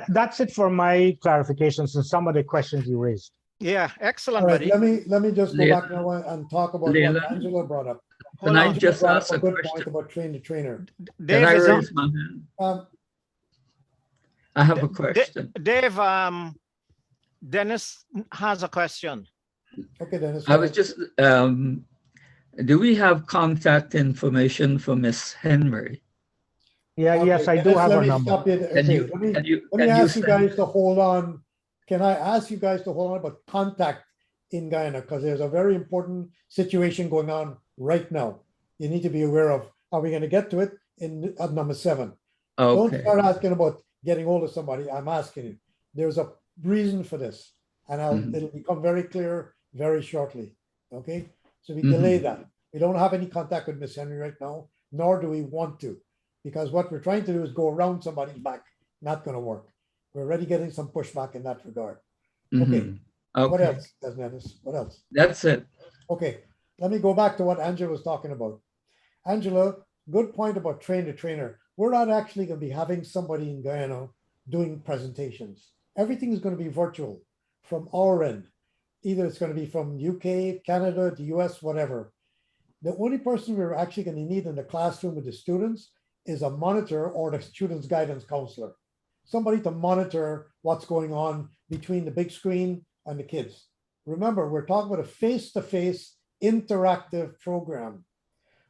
that's it for my clarifications and some of the questions you raised. Yeah, excellent, All right, buddy. let me just go back now and talk about what Angela brought up. Can I just ask a a good question? point about train the trainer. Can I raise my hand? I have a question. Dave, Dennis has a question. Okay, Dennis. I was just, do we have contact information for Miss Henry? Yeah, Okay, yes, I do Dennis, have let her me number. stop you there. Okay, let me ask you guys to hold on. Can I ask you guys to hold on about contact in Guyana? Because there's a very important situation going on right now. You need to be aware of. Are we going to get to it at number 7? Don't Okay. start asking about getting hold of somebody. I'm asking you. There's a reason for this, and it'll become very clear very shortly. Okay, so we delay that. We don't have any contact with Miss Henry right now, nor do we want to, because what we're trying to do is go around somebody's back. Not going to work. We're already getting some pushback in that regard. Okay. What else, Dennis? What else? That's it. Okay, let me go back to what Angela was talking about. Angela, good point about train the trainer. We're not actually going to be having somebody in Guyana doing presentations. Everything is going to be virtual from our end. Either it's going to be from UK, Canada, the US, whatever. The only person we're actually going to need in the classroom with the students is a monitor or the student's guidance counselor. Somebody to monitor what's going on between the big screen and the kids. Remember, we're talking about a face-to-face interactive program.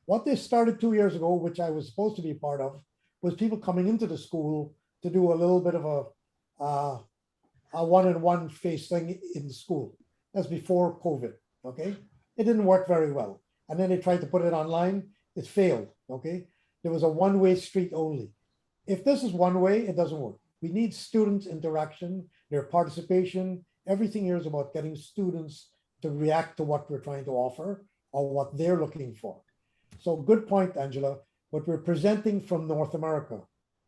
What they started 2 years ago, which I was supposed to be part of, was people coming into the school to do a little bit of a one-on-one face thing in the school. That's before COVID, okay? It didn't work very well. And then they tried to put it online. It failed, okay? There was a one-way street only. If this is one way, it doesn't work. We need students' interaction, their participation. Everything here is about getting students to react to what we're trying to offer or what they're looking for. So good point, Angela, but we're presenting from North America.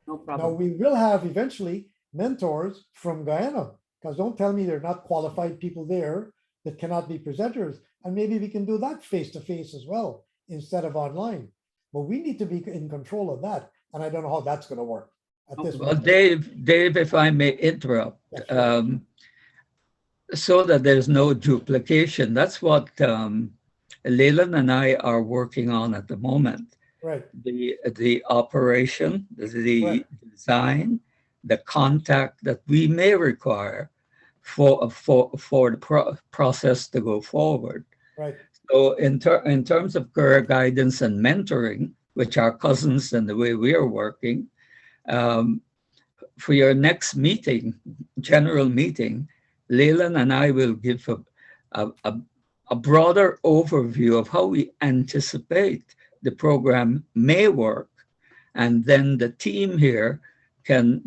No problem. Now we will have eventually mentors from Guyana, because don't tell me they're not qualified people there that cannot be presenters. And maybe we can do that face-to-face as well instead of online. But we need to be in control of that. And I don't know how that's going to work at this Well, moment. Dave, if I may interrupt, so that there's no duplication, that's what Leland and I are working on at the moment. Right. The operation, the Right. design, the contact that we may require for the process to go forward. Right. So in terms of career guidance and mentoring, which are cousins and the way we are working, for your next meeting, general meeting, Leland and I will give a broader overview of how we anticipate the program may work. And then the team here can,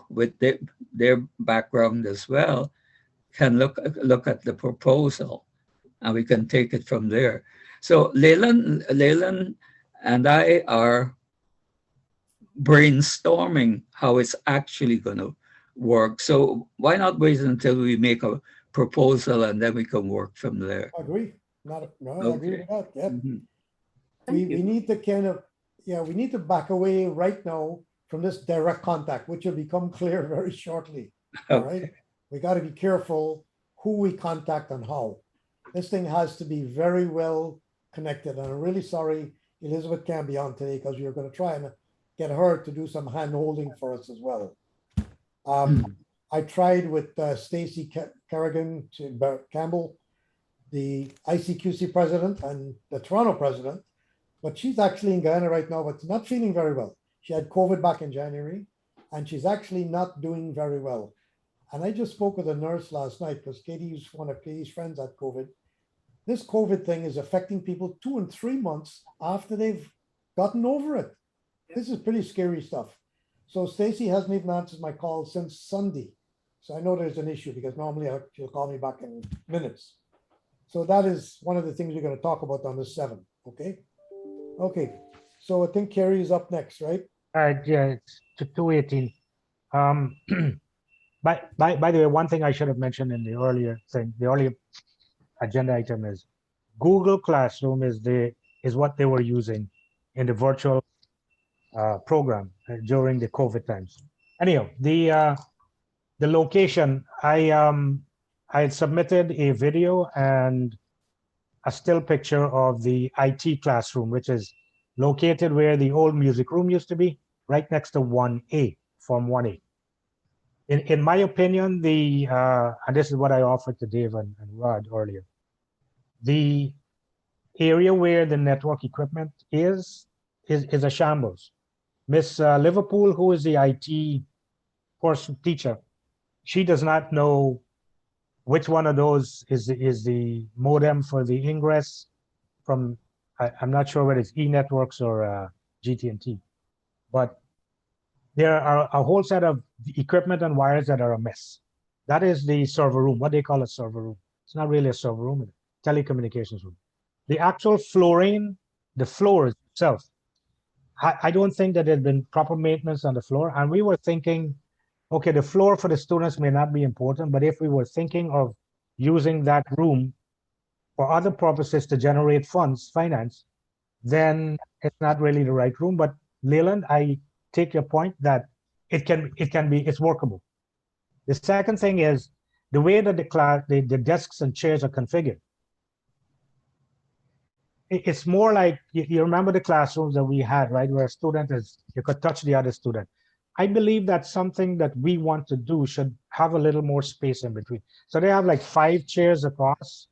with their background as well, can look at the proposal, and we can take it from there. So Leland and I are brainstorming how it's actually going to work. So why not wait until we make a proposal and then we can work from there? I agree. I agree with that. Yeah. Mhm. We need to kind of, we need to back away right now from this direct contact, which will become clear very shortly. All right. We got to be careful who we contact and how. This thing has to be very well connected. And I'm really sorry Elizabeth can't be on today because we were going to try and get her to do some hand holding for us as well. I tried with Stacey Kerrigan Campbell, the ICQC president and the Toronto president, but she's actually in Guyana right now, but not feeling very well. She had COVID back in January, and she's actually not doing very well. And I just spoke with a nurse last night because Katie's one of Katie's friends had COVID. This COVID thing is affecting people 2 and 3 months after they've gotten over it. This is pretty scary stuff. So Stacey hasn't even answered my call since Sunday. So I know there's an issue because normally she'll call me back in minutes. So that is one of the things we're going to talk about on the 7th. Okay. Okay. So I think Kerry is up next, right? Yeah, it's to 218. By the way, one thing I should have mentioned in the earlier thing, the earlier agenda item is Google Classroom is what they were using in the virtual program during the COVID times. Anyhow, the location, I had submitted a video and a still picture of the IT classroom, which is located where the old music room used to be, right next to 1A, Form 1A. In my opinion, and this is what I offered to Dave and Rod earlier, the area where the network equipment is a shambles. Miss Liverpool, who is the IT course teacher, she does not know which one of those is the modem for the ingress from, I'm not sure whether it's eNetworks or GT&T, but there are a whole set of equipment and wires that are a mess. That is the server room, what they call a server room. It's not really a server room, it's a telecommunications room. The actual flooring, the floor itself, I don't think that there's been proper maintenance on the floor. And we were thinking, okay, the floor for the students may not be important, but if we were thinking of using that room for other purposes to generate funds, finance, then it's not really the right room. But Leland, I take your point that it's workable. The second thing is the way that the desks and chairs are configured. It's more like, you remember the classrooms that we had, right? Where a student you could touch the other student. I believe that's something that we want to do should have a little more space in between. So they have like 5 chairs across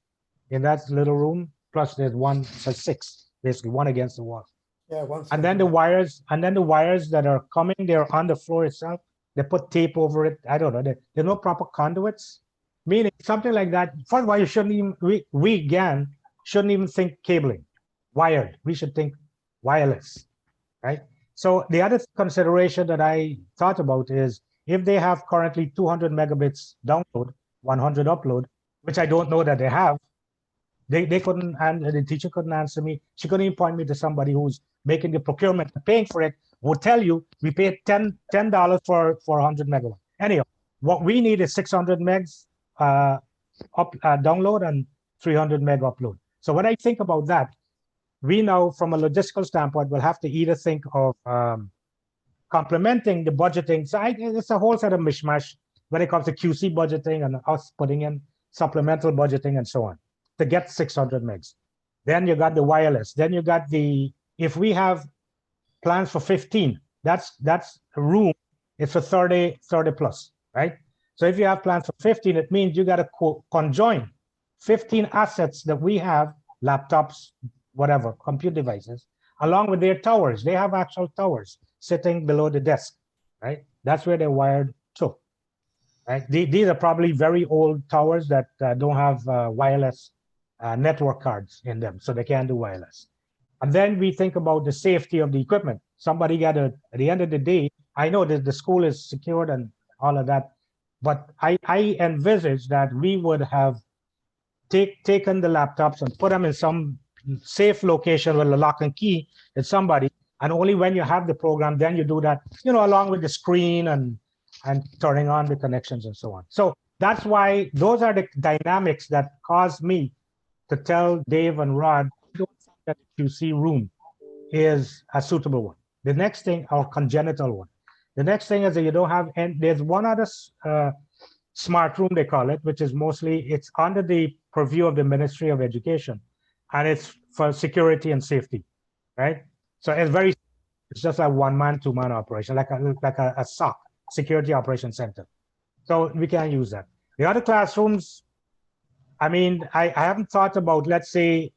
in that little room, plus there's one, so 6, basically one against the wall. Yeah, and then the wires that are coming, they're on the floor itself. They put tape over it. I don't know. There's no proper conduits. Meaning something like that. First of all, you shouldn't even, we GAN shouldn't even think cabling, wired. We should think wireless, right? So the other consideration that I thought about is if they have currently 200 megabits download, 100 upload, which I don't know that they have, they couldn't, and the teacher couldn't answer me. She couldn't even point me to somebody who's making the procurement and paying for it, would tell you we paid $10 for 100 megabytes. Anyhow, what we need is 600 megs download and 300 meg upload. So when I think about that, we now, from a logistical standpoint, will have to either think of complementing the budgeting. So it's a whole set of mishmash when it comes to QC budgeting and us putting in supplemental budgeting and so on to get 600 megs. Then you got the wireless. Then you got if we have plans for 15, that's a room it's for 30 plus, right? So if you have plans for 15, it means you got to conjoin 15 assets that we have, laptops, whatever, compute devices, along with their towers. They have actual towers sitting below the desk, right? That's where they're wired to, right? These are probably very old towers that don't have wireless network cards in them, so they can't do wireless. And then we think about the safety of the equipment. Somebody got to, at the end of the day, I know that the school is secured and all of that, but I envisage that we would have taken the laptops and put them in some safe location with a lock and key with somebody. And only when you have the program, then you do that, along with the screen and turning on the connections and so on. So that's why those are the dynamics that caused me to tell Dave and Rod, I don't think that the QC room is a suitable one. The next thing, or congenital one. The next thing is that you don't have, and there's one other smart room, they call it, which is mostly, it's under the purview of the Ministry of Education, and it's for security and safety, right? So it's just a one-man, two-man operation, like a SOC, Security Operations Center. So we can't use that. The other classrooms, I mean, I haven't thought about, let's say,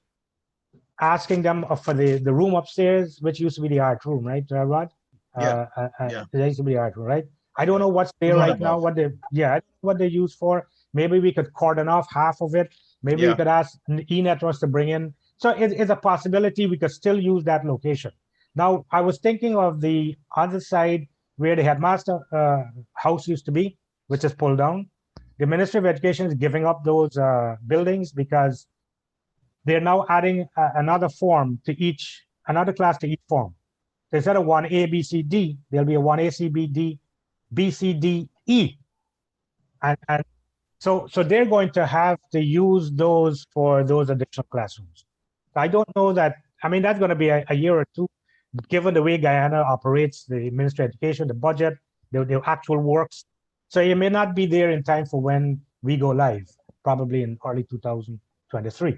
asking them for the room upstairs, which used to be the art room, right, Rod? Yeah, It used to be the art room, right? I don't know what's there One right now, above. what they use for. Maybe we could cordon off half of it. Maybe we Yeah. could ask E-Networks to bring in. So it's a possibility we could still use that location. Now, I was thinking of the other side where the headmaster house used to be, which is pulled down. The Ministry of Education is giving up those buildings because they're now adding another class to each form. So instead of 1A, B, C, D, there'll be a 1A, C, B, D, B, C, D, E. And so they're going to have to use those for those additional classrooms. I don't know that, I mean, that's going to be a year or two, given the way Guyana operates, the Ministry of Education, the budget, the actual works. So you may not be there in time for when we go live, probably in early 2023.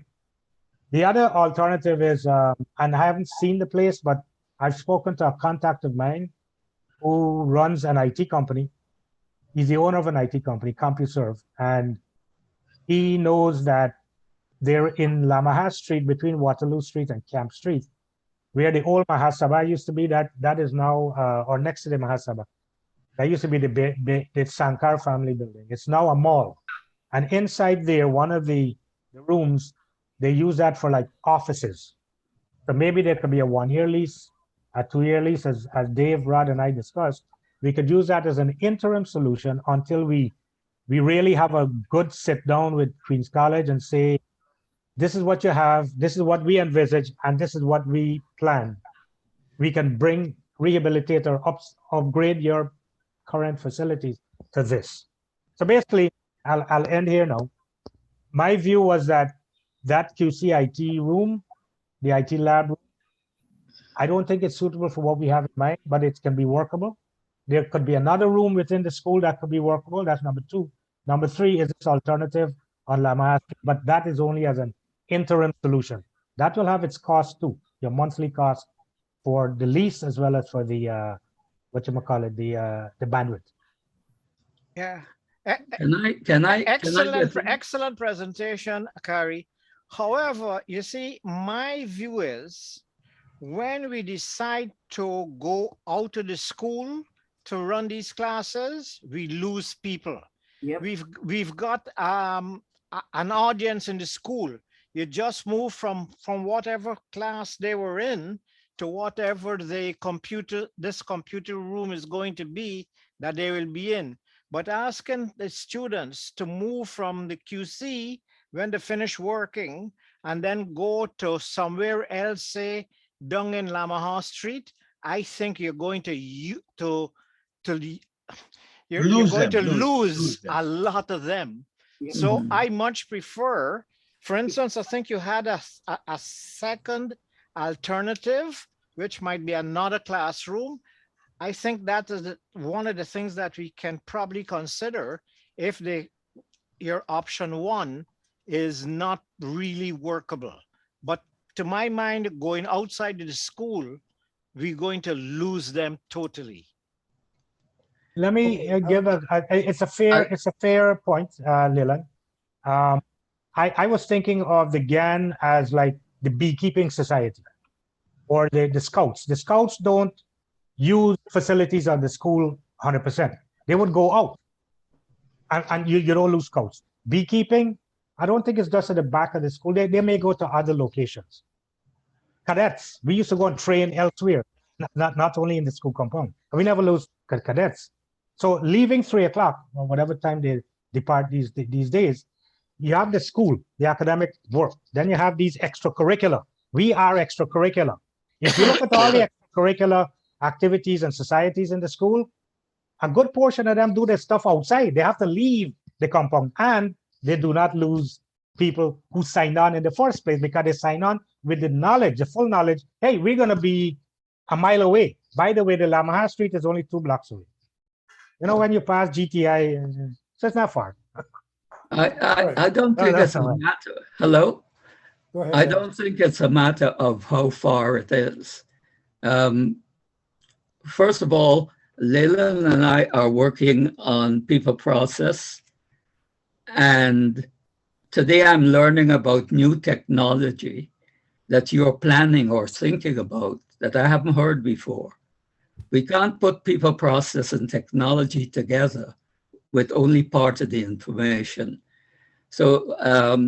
The other alternative is, and I haven't seen the place, but I've spoken to a contact of mine who runs an IT company. He's the owner of an IT company, CompuServe, and he knows that they're in Lamahas Street between Waterloo Street and Camp Street, where the old Mahasabha used to be. That is now, or next to the Mahasabha. That used to be the Sankar family building. It's now a mall. And inside there, one of the rooms, they use that for like offices. So maybe there could be a 1-year lease, a 2-year lease, as Dave, Rod, and I discussed. We could use that as an interim solution until we really have a good sit down with Queens College and say, this is what you have, this is what we envisage, and this is what we plan. We can rehabilitate or upgrade your current facilities to this. So basically, I'll end here now. My view was that QC IT room, the IT lab, I don't think it's suitable for what we have in mind, but it can be workable. There could be another room within the school that could be workable. That's number 2. Number 3 is this alternative on Lamahas, but that is only as an interim solution. That will have its cost too, your monthly cost for the lease as well as for the the bandwidth. Yeah. Can I Excellent, get in? excellent presentation, Akari. However, you see, my view is when we decide to go out of the school to run these classes, we lose people. Yep. We've got an audience in the school. You just move from whatever class they were in to whatever this computer room is going to be that they will be in. But asking the students to move from the QC when they finish working and then go to somewhere else, say down in Lamahas Street, I think you're going to lose a lot of them. Yep. So I much prefer, for instance, I think you had a second alternative, which might be another classroom. I think that is one of the things that we can probably consider if your option 1 is not really workable. But to my mind, going outside of the school, we're going to lose them totally. let me Okay, give it's a fair point, Leland. Um, I was thinking of the GAN as like the beekeeping society or the scouts. The scouts don't use facilities of the school 100%. They would go out and you don't lose scouts. Beekeeping, I don't think it's just at the back of the school. They may go to other locations. Cadets, we used to go and train elsewhere, not only in the school compound. We never lose cadets. So leaving 3 o'clock or whatever time they depart these days, you have the school, the academic work. Then you have these extracurricular. We are extracurricular. If you look at all the extracurricular activities and societies in the school, a good portion of them do their stuff outside. They have to leave the compound, and they do not lose people who signed on in the first place because they sign on with the knowledge, the full knowledge. Hey, we're going to be a mile away. By the way, the Lamaha Street is only 2 blocks away. You know, when you pass GTI, so it's not far. I don't No, think that's it's a all right. matter. Hello? Go ahead. I Dennis. don't think it's a matter of how far it is. First of all, Leland and I are working on people process, and today I'm learning about new technology that you're planning or thinking about that I haven't heard before. We can't put people process and technology together with only part of the information. So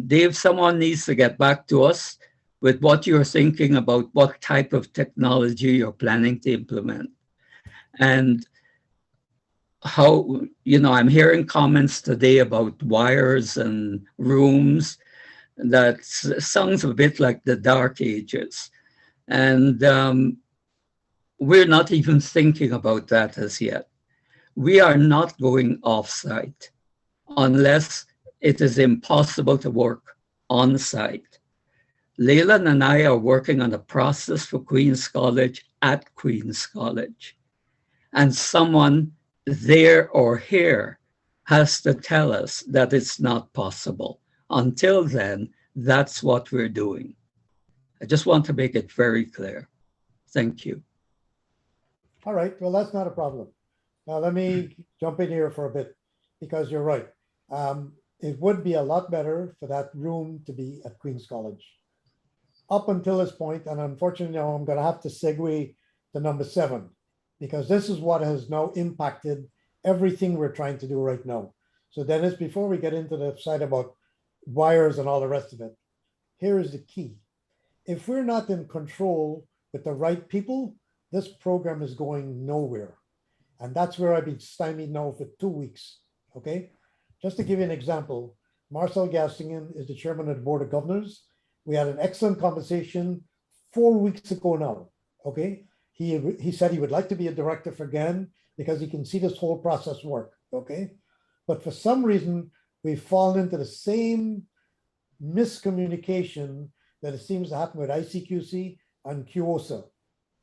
Dave, someone needs to get back to us with what you're thinking about, what type of technology you're planning to implement. And how, I'm hearing comments today about wires and rooms that sounds a bit like the dark ages. And we're not even thinking about that as yet. We are not going off-site unless it is impossible to work on-site. Leland and I are working on a process for Queen's College at Queen's College. And someone there or here has to tell us that it's not possible. Until then, that's what we're doing. I just want to make it very clear. Thank you. All right, well, that's not a problem. Now, let me jump in here for a bit, because you're right. It would be a lot better for that room to be at Queen's College. Up until this point, and unfortunately now I'm gonna have to segue to number 7, because this is what has now impacted everything we're trying to do right now. So Dennis, before we get into the side about wires and all the rest of it, here is the key. If we're not in control with the right people, this program is going nowhere. And that's where I've been stymied now for 2 weeks, okay? Just to give you an example, Marcel Gastingen is the chairman of the Board of Governors. We had an excellent conversation 4 weeks ago now, okay? He said he would like to be a director for GAN because he can see this whole process work, okay? But for some reason, we've fallen into the same miscommunication that it seems to happen with ICQC and QOSA.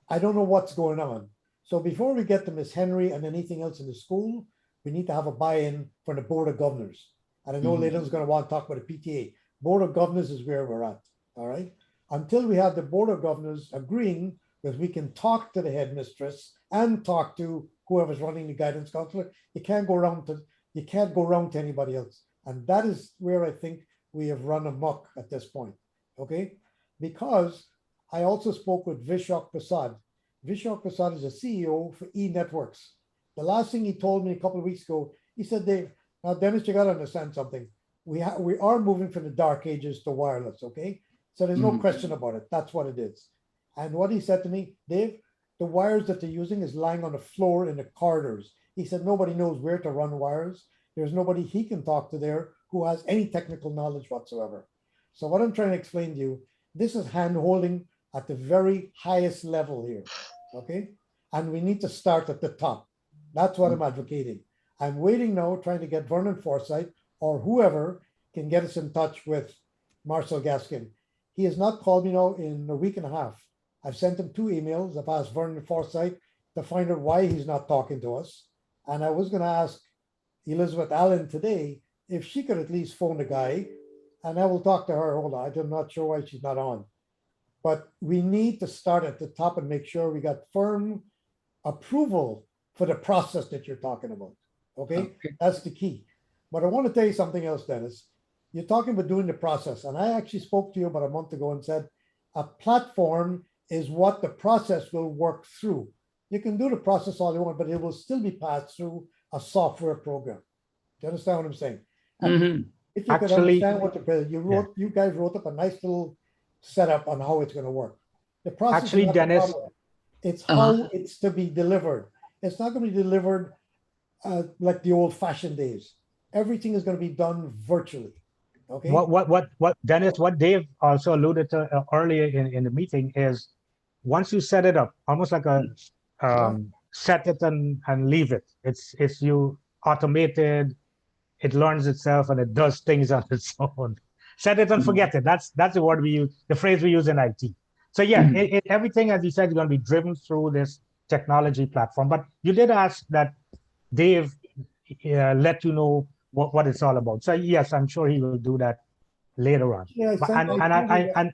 I don't know what's going on. So before we get to Ms. Henry and anything else in the school, we need to have a buy-in from the Board of Governors. And I know Leighton's going to want to talk about the PTA. Board of Governors is where we're at, all right? Until we have the Board of Governors agreeing that we can talk to the headmistress and talk to whoever's running the guidance counselor, you can't go around to anybody else. And that is where I think we have run amok at this point, okay? Because I also spoke with Vishak Prasad. Vishak Prasad is a CEO for E-Networks. The last thing he told me a couple of weeks ago, he said, Dave, now Dennis, you got to understand something. We are moving from the dark ages to wireless, okay? So there's no question about it. That's what it is. And what he said to me, Dave, the wires that they're using is lying on the floor in the corridors. He said, nobody knows where to run wires. There's nobody he can talk to there who has any technical knowledge whatsoever. So what I'm trying to explain to you, this is hand-holding at the very highest level here, okay? And we need to start at the top. That's what I'm advocating. I'm waiting now, trying to get Vernon Forsyth or whoever can get us in touch with Marcel Gaskin. He has not called me now in a week and a half. I've sent him 2 emails. I've asked Vernon Forsyth to find out why he's not talking to us. And I was going to ask Elizabeth Allen today if she could at least phone the guy, and I will talk to her. Hold on, I'm not sure why she's not on. But we need to start at the top and make sure we got firm approval for the process that you're talking about. Okay, Okay. that's the key. But I want to tell you something else, Dennis. You're talking about doing the process, and I actually spoke to you about a month ago and said a platform is what the process will work through. You can do the process all you want, but it will still be passed through a software program. Do you understand what I'm saying? And Mhm. if you could Actually, understand what you guys wrote up a nice little setup on how it's going to work. The process Actually, is not the Dennis- problem. It's Uh-huh. how it's to be delivered. It's not going to be delivered like the old-fashioned days. Everything is going to be done virtually. Okay. what Dennis, what Dave also alluded to earlier in the meeting is once you set it up, almost like a set it and leave it. It's you automated, it learns itself and it does things on its own. Set it and forget it. That's the word we use, the phrase we use in IT. So yeah, everything, as you said, is going to be driven through this technology platform. But you did ask that Dave let you know what it's all about. So yes, I'm sure he will do that later on. Yeah,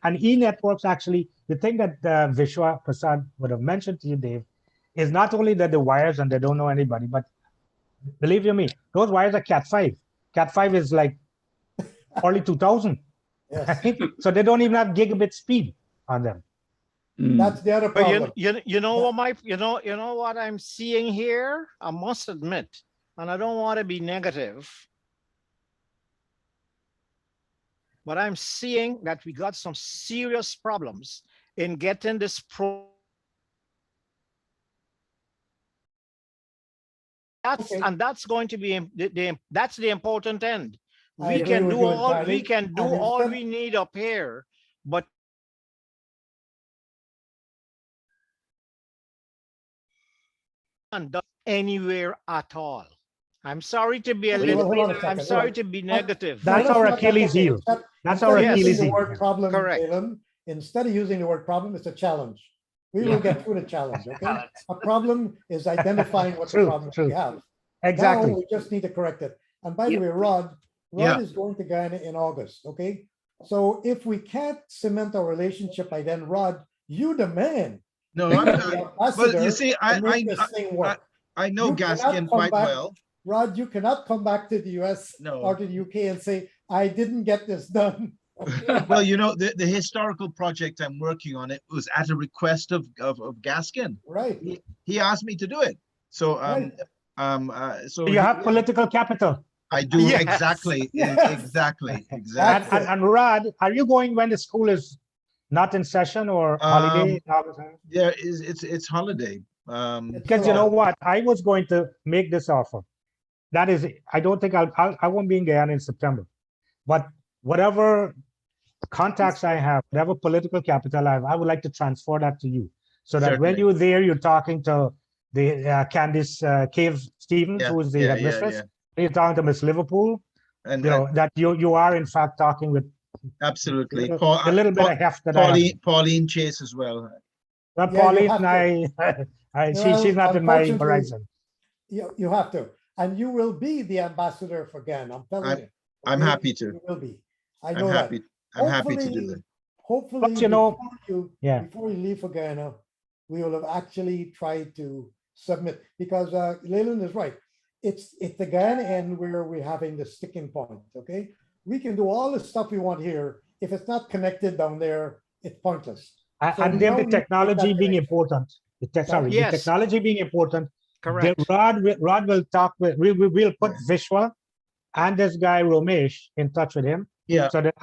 And e-networks, actually, the thing that Vishwa Prasad would have mentioned to you, Dave, is not only that the wires and they don't know anybody, but believe you me, those wires are Cat5. Cat5 is like early 2000. Yes. Right? So they don't even have gigabit speed on them. That's the other But problem. you know what you know what I'm seeing here? I must admit, and I don't want to be negative, but I'm seeing that we got some serious problems in getting this Okay. and that's going to be that's the important end. I We agree can with do you all entirely. we can do And all instead- we need up here, but not anywhere at all. I'm sorry to be a Okay, little. well, hold on a second. I'm You're sorry right. to be negative. That's let's our not- Achilles okay. heel. Instead- That's instead our of using Achilles the heel. word problem, Correct. Galen, instead of using the word problem, it's a challenge. We will get through the challenge, okay? Challenge. A problem is identifying what the True, problem true. we have. Exactly. Now we just need to correct it. And by the Yep. way, Rod Yeah. is going to Ghana in August, okay? So if we can't cement our relationship by then, Rod, you the man. No, You I'm are not. the Well, ambassador you see, to make this thing work. I know You cannot Gaskin come quite back- well. Rod, you cannot come back to the US No. or to the UK and say, I didn't get this done. Well, you know, the historical project I'm working on, it was at a request of Gaskin. Right. He asked me to do it. So Right. so You have political capital. I do Yes. exactly, Yes. exactly, And, exactly. That's and Rod, are you going when the school is not in session or holiday? There is it's holiday. Because you know what, I was going to make this offer. That is, I don't think I won't be in Guyana in September, but whatever contacts I have, whatever political capital I have, I would like to transfer that to you, so that when Certainly. you're there, you're talking to the Candice Cave Stevens, Yeah, who is the yeah, headmistress. yeah. You're talking to Miss Liverpool. And You know that you are in fact talking with absolutely, the little bit of heft that I have. Pauline Chase as well. But Yeah, you Pauline have and Well, she's not in my unfortunately, horizon. You have to, and you will be the ambassador for GAN. I'm telling you. I'm okay? happy to. You will be. I I'm know that. happy. I'm happy to do that. Hopefully, But, you know, before you leave for Guyana, we will have actually tried to submit, because Leland is right. It's the Guyana end where we're having the sticking point, okay? We can do all the stuff we want here. If it's not connected down there, it's pointless. So And we then now the need to make technology that being connection. important. Sorry, Yes. the technology being important. Correct. Rod will talk with, we'll put Vishwa and this guy Romesh in touch with him. Yeah. So that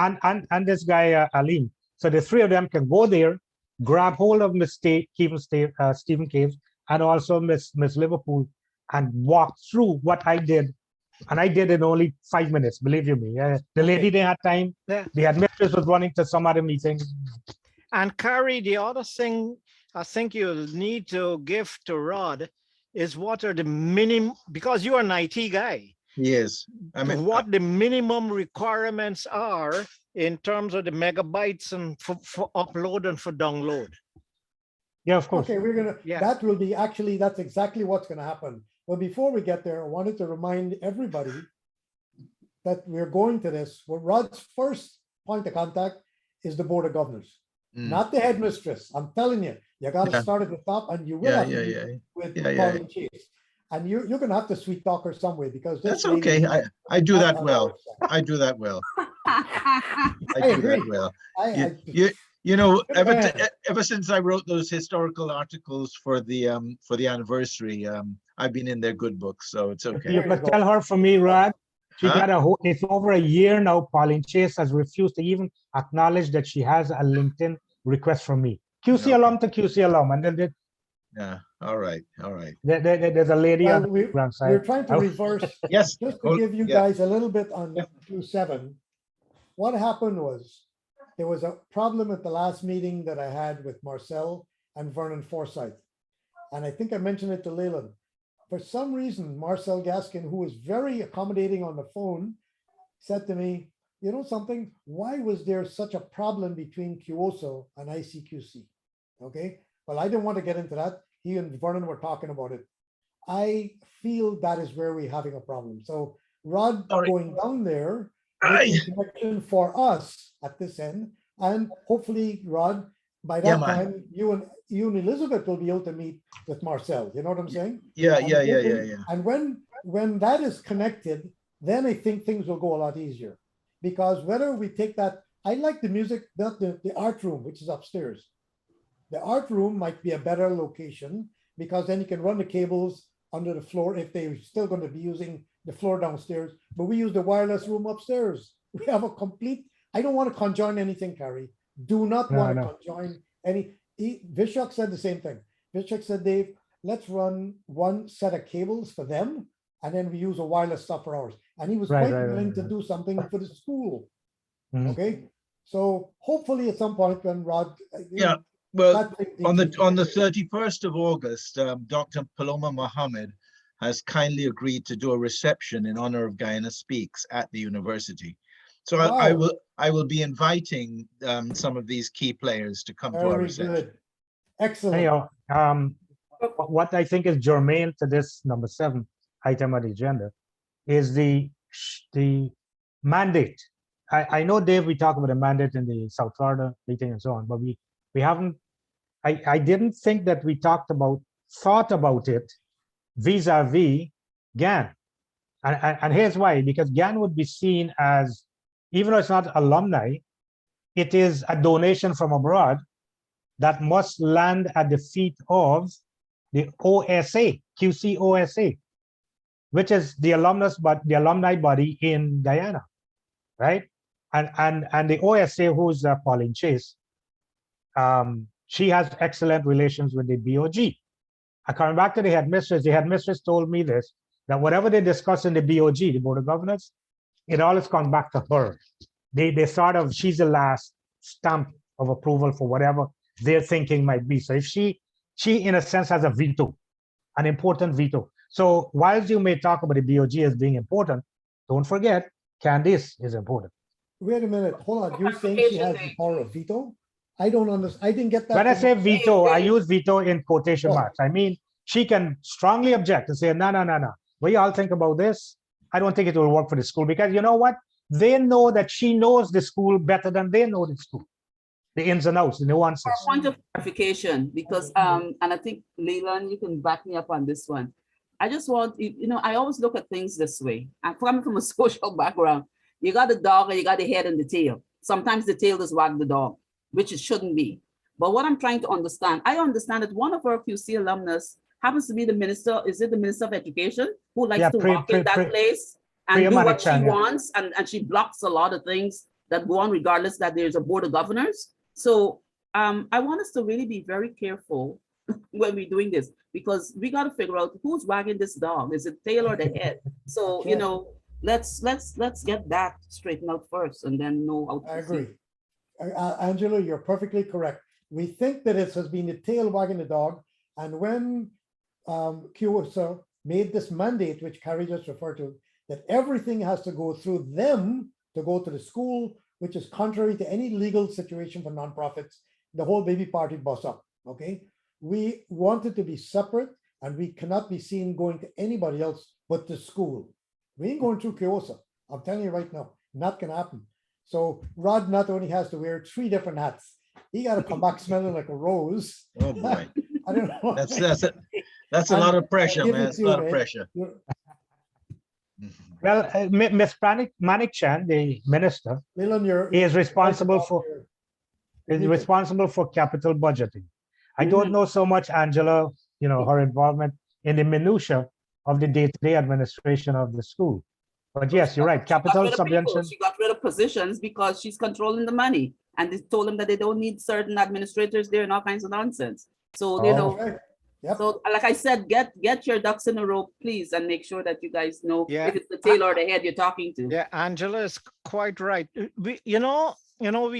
and this guy Alim. So the three of them can go there, grab hold of Miss Stephen Caves, and also Miss Liverpool, and walk through what I did. And I did in only 5 minutes, believe you me. The lady didn't have time. Yeah. The headmistress was running to some other meeting. And Carrie, the other thing I think you'll need to give to Rod is what are the minimum, because you're an IT guy, Yes. I mean, what the minimum requirements are in terms of the megabytes and for upload and for download. Yeah, of course. Okay, we're gonna, Yeah. that will be, actually, that's exactly what's gonna happen. But before we get there, I wanted to remind everybody that we're going to this, well, Rod's first point of contact is the Board of Governors, not the headmistress. I'm telling you, you gotta Yeah. start at the top, and you will yeah, have yeah, to meet yeah. with Yeah, yeah, Pauline Chase. And you're gonna have to sweet talk her some way because this That's lady okay. is I do not that on well. our side. I do that well. I I do agree. that well. I, You know, Good man. ever since I wrote those historical articles for the anniversary, I've been in their good books, so it's okay. You There you could go. tell her for me, Rod. She Huh? got a whole, it's over a year now. Pauline Chase has refused to even acknowledge that she has a LinkedIn request from me. QC Okay. alum to QC alum. And then Yeah. All right. All right. there's a lady well, on the background we're side. trying to reverse, Yes. just to Oh, give you yeah. guys a little bit on Yeah. Q7. What happened was there was a problem at the last meeting that I had with Marcel and Vernon Forsyth. And I think I mentioned it to Leland. For some reason, Marcel Gaskin, who was very accommodating on the phone, said to me, you know something, why was there such a problem between QOSO and ICQC? Okay, well, I didn't want to get into that. He and Vernon were talking about it. I feel that is where we're having a problem. So Rod Sorry. going down there, Aye. making connection for us at this end, and hopefully, Rod, by Yeah, that man. time, you and Elizabeth will be able to meet with Marcel. You know what I'm saying? Yeah. And Yeah. Yeah. hoping- Yeah. Yeah. And when that is connected, then I think things will go a lot easier. Because whether we take that, I like the music, the art room, which is upstairs. The art room might be a better location because then you can run the cables under the floor if they're still going to be using the floor downstairs. But we use the wireless room upstairs. We have a complete, I don't want to conjoin anything, Carrie. Do not No, want to no. conjoin any. Vishak said the same thing. Vishak said, Dave, let's run one set of cables for them, and then we use a wireless stuff for ours. And he was Right, quite right, willing right, to right. do something for the school. Mhm. Okay, so hopefully at some point when Rod, Yeah. Well, that thing on needs to the be- 31st of August, Dr. Paloma Mohammed has kindly agreed to do a reception in honor of Guyana Speaks at the university. So Wow. I will be inviting some of these key players to come to our Very reception. good, excellent. Anyhow, what I think is germane to this number 7 item on the agenda is the mandate. I know, Dave, we talked about the mandate in the South Florida meeting and so on, but we haven't, I didn't think that we thought about it vis-a-vis GAN. And here's why, because GAN would be seen as, even though it's not alumni, it is a donation from abroad that must land at the feet of the OSA, QC-OSA, which is the alumni body in Guyana, right? And the OSA, who's Pauline Chase, she has excellent relations with the BOG. Coming back to the headmistress told me this, that whatever they discuss in the BOG, the Board of Governors, it always comes back to her. They sort of, she's the last stamp of approval for whatever their thinking might be. So if she in a sense has a veto, an important veto. So whilst you may talk about the BOG as being important, don't forget Candice is important. Wait a minute, hold on, you're saying she has the power of veto? I don't understand, I didn't get that. When I from- say veto, I use veto in quotation Oh. marks. I mean, she can strongly object and say, no. What do y'all think about this? I don't think it will work for the school, because you know what? They know that she knows the school better than they know the school. The ins and outs, the nuances. For a point of clarification, because and I think Leland, you can back me up on this one. I just want, I always look at things this way. I'm coming from a social background. You got the dog and you got the head and the tail. Sometimes the tail does wag the dog, which it shouldn't be. But what I'm trying to understand, I understand that one of our QC alumnus happens to be the minister, is it the Minister of Education, who likes to walk in that place and do what she wants, and she blocks a lot of things that go on regardless that there's a Board of Governors. So I want us to really be very careful when we're doing this, because we got to figure out who's wagging this dog. Is it tail or the head? So, let's get that straightened out first and then know how to I proceed. agree. Angela, you're perfectly correct. We think that it has been the tail wagging the dog. And when QSO made this mandate, which Carrie just referred to, that everything has to go through them to go to the school, which is contrary to any legal situation for nonprofits, the whole baby party bust up, okay? We want it to be separate, and we cannot be seen going to anybody else but the school. We ain't going through QOSA. I'm telling you right now, not gonna happen. So Rod not only has to wear 3 different hats, he got to come back smelling like a rose. Oh boy, I don't know. That's a lot of pressure, give man. it It's to a you, lot of man. pressure. Well, Ms. Manik Chan, the minister, Leland, you're. is responsible for Muted. capital budgeting. I Mhm. don't know so much, Angela, her involvement in the minutia of the day-to-day administration of the school. But yes, you're right. She got Capital rid of people. subvention. She got rid of positions because she's controlling the money. And they told them that they don't need certain administrators there and all kinds of nonsense. So, you Oh. know, Okay. Yep. so like I said, get your ducks in a row, please, and make sure that you guys know Yeah. if it's the tail or the head you're talking to. Yeah, Angela is quite right. We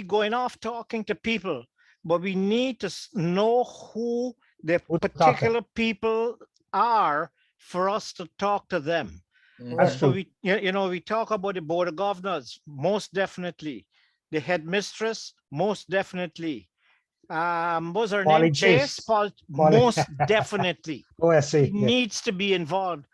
going off talking to people, but we need to know who the Who to talk to. particular people are for us to talk to them. That's So true. we talk about the board of governors, most definitely. The headmistress, most definitely. What's her Pauline name? Chase. Paul, Pauline. most definitely. OSC. He Yeah. needs to be involved.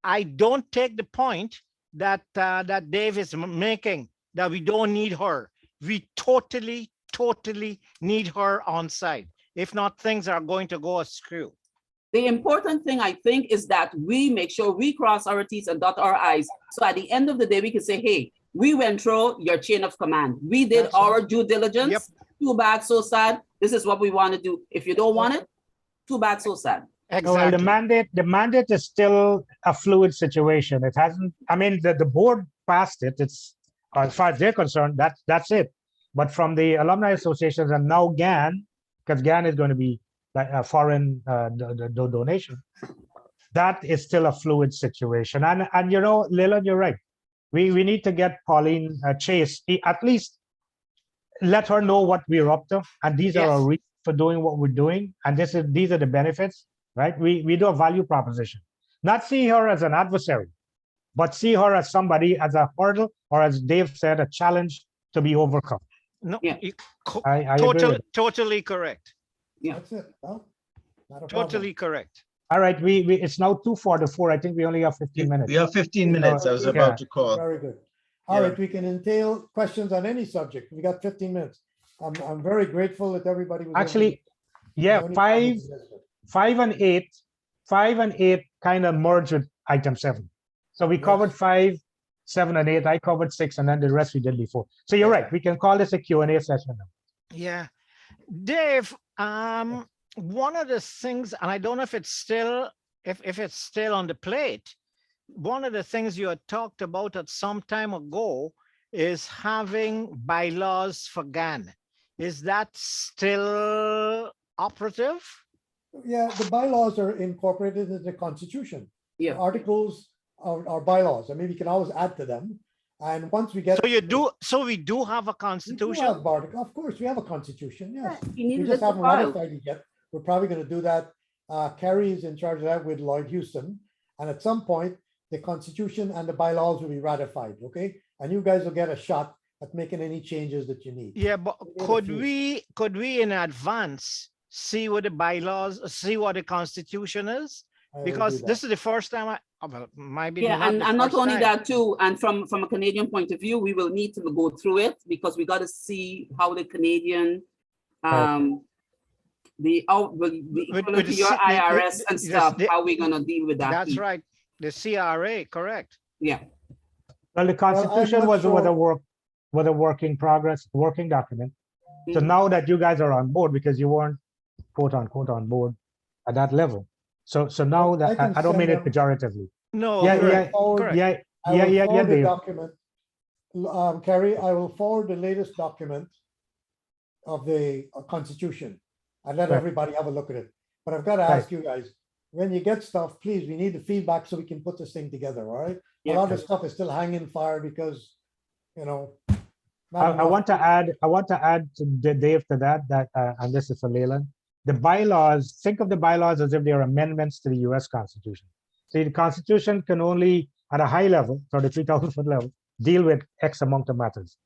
I don't take the point that that Dave is making that we don't need her. We totally need her on site. If not, things are going to go askew. The important thing, I think, is that we make sure we cross our T's and dot our I's. So at the end of the day, we can say, hey, we went through your chain of command. We did That's our due diligence. Yep. Too bad, so sad. This is what we want to do. If you don't want it, too bad, so sad. No, well, the mandate is still a fluid situation. It hasn't, I mean, the board passed it. It's, as far as they're concerned, that's it. But from the alumni associations and now GAN, because GAN is going to be like a foreign donation, that is still a fluid situation. And Leland, you're right. We need to get Pauline Chase, at least let her know what we're up to. And these are our Yes. reasons for doing what we're doing. And these are the benefits. Right? We do a value proposition, not see her as an adversary, but see her as somebody, as a hurdle, or as Dave said, a challenge to be overcome. No, Yeah. I agree with it. totally correct. Yeah. That's it. Well, not a Totally correct. All right, it's now 2:44. I think we only have 15 minutes. We have 15 minutes. I was Yeah. about to call. Very good. All Yeah. right, we can entail questions on any subject. We got 15 minutes. I'm very grateful that everybody was. Actually, yeah, The only five problem is this. and eight kind of merged with item 7. So we Yes. covered 5, 7, and 8. I covered 6, and then the rest we did before. So you're right. We can call this a Q&A session now. Yeah. Dave, one of the things, and I don't know if it's still if it's still on the plate, one of the things you had talked about at some time ago is having bylaws for GAN. Is that still operative? Yeah, the bylaws are incorporated into the Constitution. Yeah. Articles are bylaws. I mean, we can always add to them. And once we get. So we do have a We do constitution? have Of course, we have a constitution, yes. You need We to just lift the haven't file. ratified it yet. We're probably going to do that. Kerry is in charge of that with Lloyd Houston. And at some point, the constitution and the bylaws will be ratified, okay? And you guys will get a shot at making any changes that you need. Yeah, but Yeah, could few. we in advance see what the bylaws, see what the constitution is? I will Because do this that. is the first time well, maybe Yeah, not the and not first only time. that too, and from a Canadian point of view, we will need to go through it because we got to see how the Canadian, the equivalent to your IRS and stuff, how we gonna deal with that. That's piece. right. The CRA, correct. Yeah, Well, the Constitution not was a sure- working document. So Mhm. now that you guys are on board, because you weren't quote unquote on board at that level. So now I that can I don't mean it send them- pejoratively. No, Yeah, correct, yeah, correct. Yeah, I will forward the Dave. document. Kerry, I will forward the latest document of the Constitution and let Right. everybody have a look at it. But I've got to Right. ask you guys, when you get stuff, please, we need the feedback so we can put this thing together, all right? A Yeah. lot of stuff is still hanging fire because, not I want to add to Dave to that, and this is for Leland. The bylaws, think of the bylaws as if they are amendments to the US Constitution. See, the Constitution can only, at a high level, 33,000-foot level, deal with X amount of matters.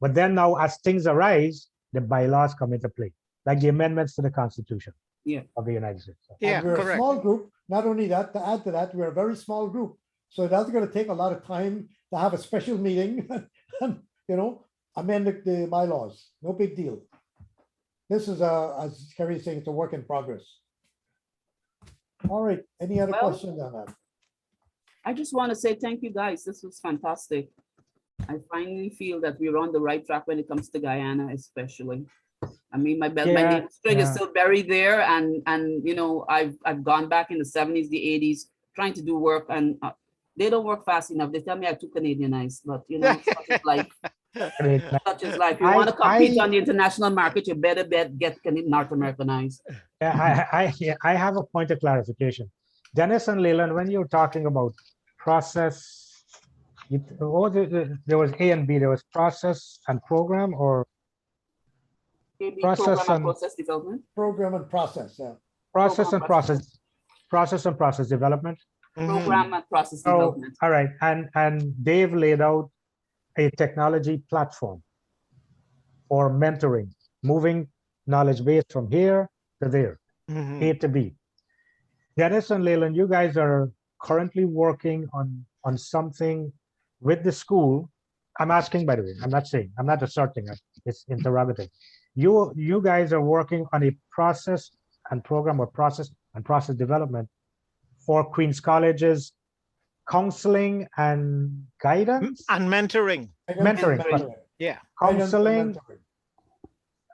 But then now, as things arise, the bylaws come into play, like the amendments to the Constitution Yeah. of the United States. Yeah, And we're a correct. small group. Not only that, to add to that, we're a very small group. So that's going to take a lot of time to have a special meeting and, amend the bylaws. No big deal. This is as Kerry is saying, it's a work in progress. All right, any other Well- questions on that? I just want to say thank you, guys. This was fantastic. I finally feel that we're on the right track when it comes to Guyana, especially. I mean, my my Yeah, name string is yeah. still buried there, and you know, I've gone back in the 70s, the 80s, trying to do work, and they don't work fast enough. They tell me I'm too Canadianized, but you know, such is life. Great. Such is life. You I- want to compete I- on the international market, you better get North Americanized. Yeah, I have a point of clarification. Dennis and Leland, when you're talking about process, there was A and B, there was process and program, or Maybe Process program and and- process development. Program and process, yeah. process and Program, process and process development. Mhm. Program and process So, development. all right, and Dave laid out a technology platform for mentoring, moving knowledge base from here to there, Mhm. A to B. Dennis and Leland, you guys are currently working on something with the school. I'm asking, by the way, I'm not saying, I'm not asserting, it's interrogative. You guys are working on a process and program or process and process development for Queens College's counseling and guidance, And mentoring. Mentoring. Yeah. counseling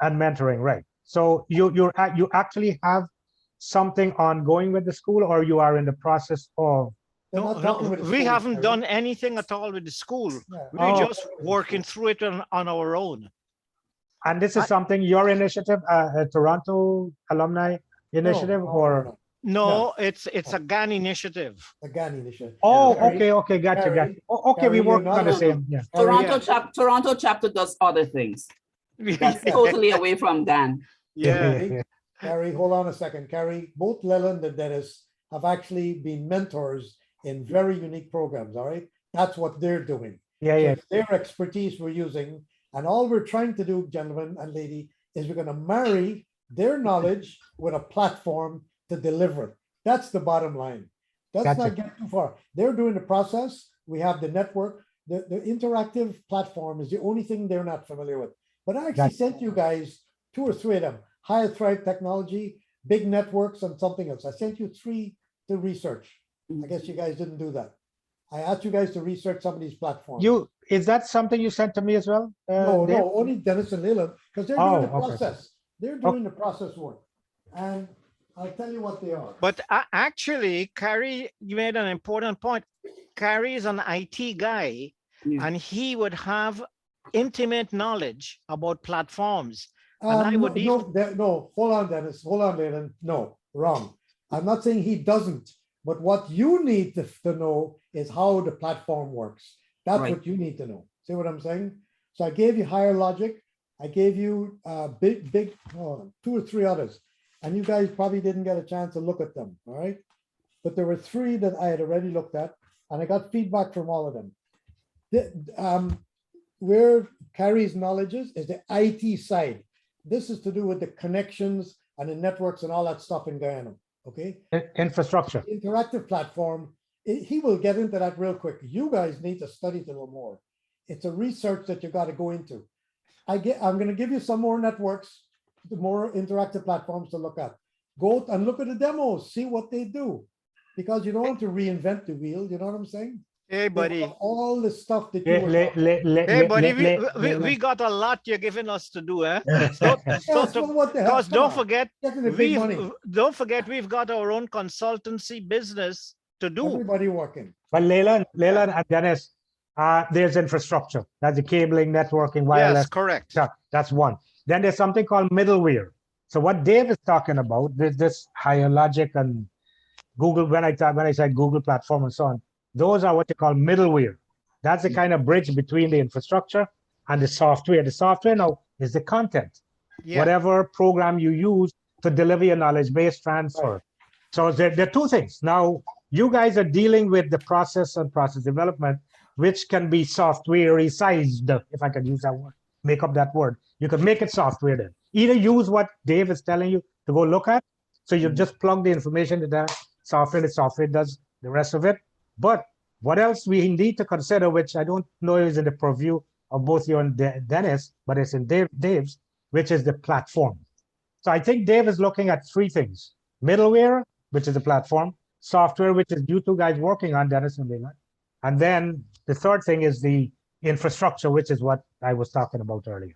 and mentoring, right? So you actually have something ongoing with the school, or you are in the process of? They're No, not talking no, with the we school, haven't Terry. done anything at all with the school. Yeah. We're Oh. just working through it on our own. And this is I- something your initiative, a Toronto alumni initiative, No, no, or? no, No, it's a GAN initiative. the GAN initiative. Oh, Gary, okay, gotcha. Gary, Okay, we Gary, work you're on not the on same, yeah. Toronto Yeah. Toronto chapter does other things. That's totally away from GAN. Yeah. Gary, hold on a second. Gary, both Leland and Dennis have actually been mentors in very unique programs, all right? That's what they're doing. Yeah, So yeah, it's their expertise we're using. And all we're trying to do, gentlemen and lady, is we're gonna marry their knowledge with a platform to deliver it. That's the bottom line. Let's Gotcha. not get too far. They're doing the process. We have the network. The interactive platform is the only thing they're not familiar with. But I actually Gotcha. sent you guys 2 or 3 of them. Higher Thrive Technology, Big Networks, and something else. I sent you 3 to research. I guess you guys didn't do that. I asked you guys to research some of these platforms. is that something you sent to me as well? No, Dave? no, only Dennis and Leland, because they're Oh, doing the okay. process. They're doing the process work. And I'll tell you what they are. But actually, Carrie, you made an important point. Carrie is an IT guy, Yeah. and he would have intimate knowledge about platforms. And I would No, hold on, Dennis, hold on, Leland. No, wrong. I'm not saying he doesn't, but what you need to know is how the platform works. That's Right. what you need to know. See what I'm saying? So I gave you Higher Logic. I gave you big 2 or 3 others. And you guys probably didn't get a chance to look at them, all right? But there were 3 that I had already looked at, and I got feedback from all of them. Where Carrie's knowledge is the IT side. This is to do with the connections and the networks and all that stuff in Guyana, okay? Infrastructure. Interactive platform, he will get into that real quick. You guys need to study it a little more. It's a research that you got to go into. I'm going to give you some more networks, the more interactive platforms to look at. Go and look at the demos, see what they do, because you don't want to reinvent the wheel. You know what I'm saying? Hey, buddy. All the stuff that you Le- were le- talking le- le- Hey, le- buddy, le- we got a lot you're giving us to do, eh? Yes, well, what the hell? Because Come don't on. forget, Getting the big money. we've got our own consultancy business to do. Everybody working. But Leland and Dennis, there's infrastructure. That's the cabling, networking, wireless. Yes, correct. stuff. That's one. Then there's something called middleware. So what Dave is talking about, this Higher Logic and Google, when I said Google platform and so on, those are what they call middleware. That's the kind of bridge between the infrastructure and the software. The software now is the content, Yeah. whatever program you use to deliver your knowledge-based transfer. So there are 2 things. Now, you guys are dealing with the process and process development, which can be software-sized, if I can use that word, make up that word. You can make it software then. Either use what Dave is telling you to go look at. So you just plug the information into the software does the rest of it. But what else we need to consider, which I don't know is in the purview of both you and Dennis, but it's in Dave's, which is the platform. So I think Dave is looking at 3 things: middleware, which is the platform, software, which is you two guys working on, Dennis and Leland. And then the third thing is the infrastructure, which is what I was talking about earlier.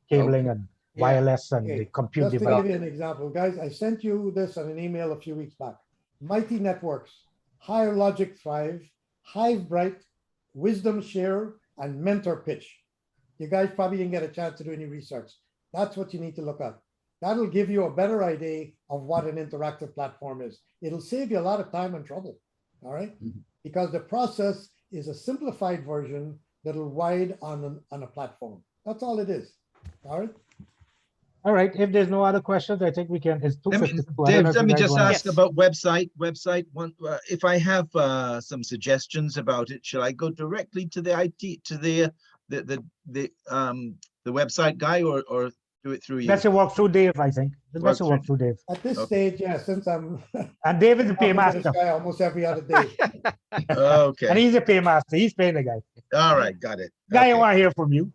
Cabling and Yeah. wireless and the Okay, compute just to device. give you an example, guys, I sent you this on an email a few weeks back. Mighty Networks, Higher Logic Thrive, Hive Bright, Wisdom Share, and Mentor Pitch. You guys probably didn't get a chance to do any research. That's what you need to look at. That'll give you a better idea of what an interactive platform is. It'll save you a lot of time and trouble, all right? Because the process is a simplified version that'll ride on a platform. That's all it is, all right? All right, if there's no other questions, I think we can, it's Let me, 2:52. I don't Dave, know if let you me guys just wanna- ask Yes. about website. One, if I have some suggestions about it, shall I go directly to the IT, to the website guy, or do it through you? Best to walk through Dave, I think. It's Work best to walk through Dave. At this Okay. stage, yeah, since I'm And Dave is the talking to this paymaster. guy almost every other day. And Okay, he's a paymaster. He's paying the guy. all right, got it. Guy, I Okay. want to hear from you.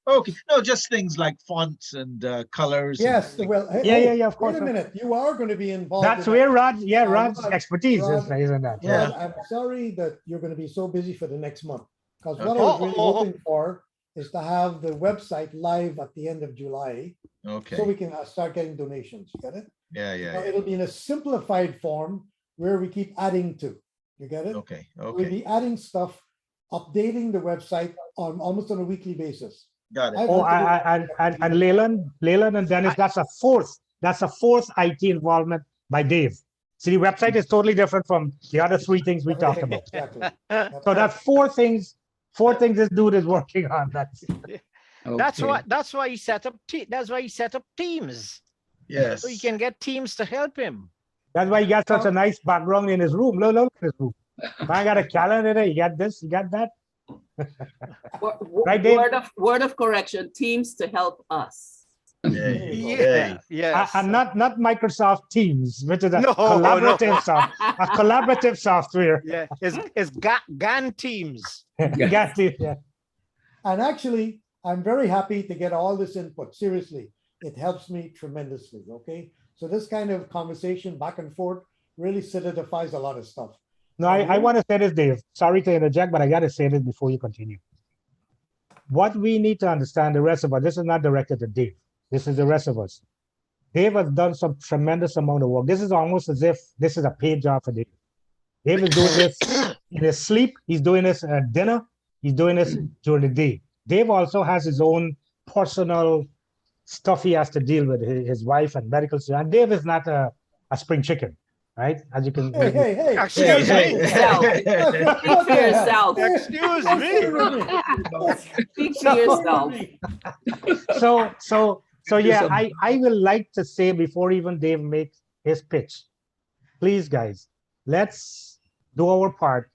Oh, okay, no, just things like fonts and colors. and Yes, things. well, hey, Yeah, of course. wait a minute, you are going to be involved. That's in where Rod's Rod- expertise is, Rod- isn't that? Yeah. Well, I'm sorry that you're going to be so busy for the next month, because what Okay. I was really Oh. hoping for is to have the website live at the end of July, Okay, so we can start getting donations, you get it? yeah, Now, yeah, it'll be in a simplified form where we keep adding to, you get it? okay, We'll okay, be adding stuff, updating the website on almost on a weekly basis. got it. I've Oh, had to do- and Leland and Dennis, that's a fourth IT involvement by Dave. See, the website is totally different from the other three things we talked about. Exactly. So that's four things this dude is working on. That's Okay. That's why he set up teams. Yes. So you can get teams to help him. why he got such a nice background in his room. Look at his room. I got a calendar there. You got this, you got that. Right, Dave? Word of correction, teams to help us. There you go. There you Yes. And not Microsoft Teams, which is a No, collaborative collaborative software. Yeah, it's GAN teams. You got to- yeah. And actually, I'm very happy to get all this input. Seriously, it helps me tremendously. Okay. So this kind of conversation back and forth really solidifies a lot of stuff. No, I want to say this, Dave. Sorry to interject, but I got to say this before you continue. What we need to understand, the rest of us, this is not directed to Dave. This is the rest of us. Dave has done some tremendous amount of work. This is almost as if this is a paid job for Dave. Dave is doing this in his sleep. He's doing this at dinner. He's doing this during the day. Dave also has his own personal stuff he has to deal with, his wife and medical stuff. And Dave is not a spring chicken, right? As you can. Hey. Excuse Hey, me. Speak for yourself. Excuse me. Speak for yourself. So yeah, Some- I will like to say before even Dave makes his pitch, please guys, let's do our part.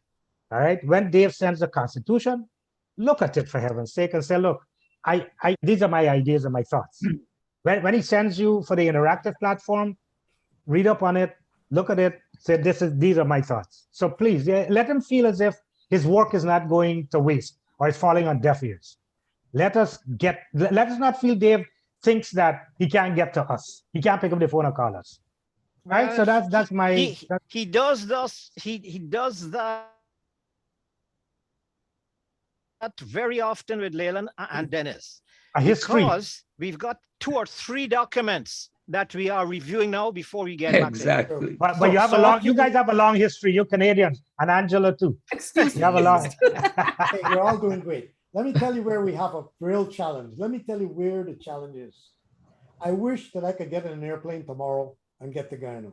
All right. When Dave sends the Constitution, look at it for heaven's sake and say, look, these are my ideas and my thoughts. When he sends you for the interactive platform, read up on it, look at it, say these are my thoughts. So please, let him feel as if his work is not going to waste or is falling on deaf ears. Let us not feel Dave thinks that he can't get to us. He can't pick up the phone and call us. Right? So that's my He does that very often with Leland and Dennis. a history. Because we've got 2 or 3 documents that we are reviewing now before we get back to him. Exactly. But So- you have so you guys have a long history. You're Canadians and Angela too. Excuse You have a me. long. Hey, you're all doing great. Let me tell you where we have a real challenge. Let me tell you where the challenge is. I wish that I could get in an airplane tomorrow and get to Guyana.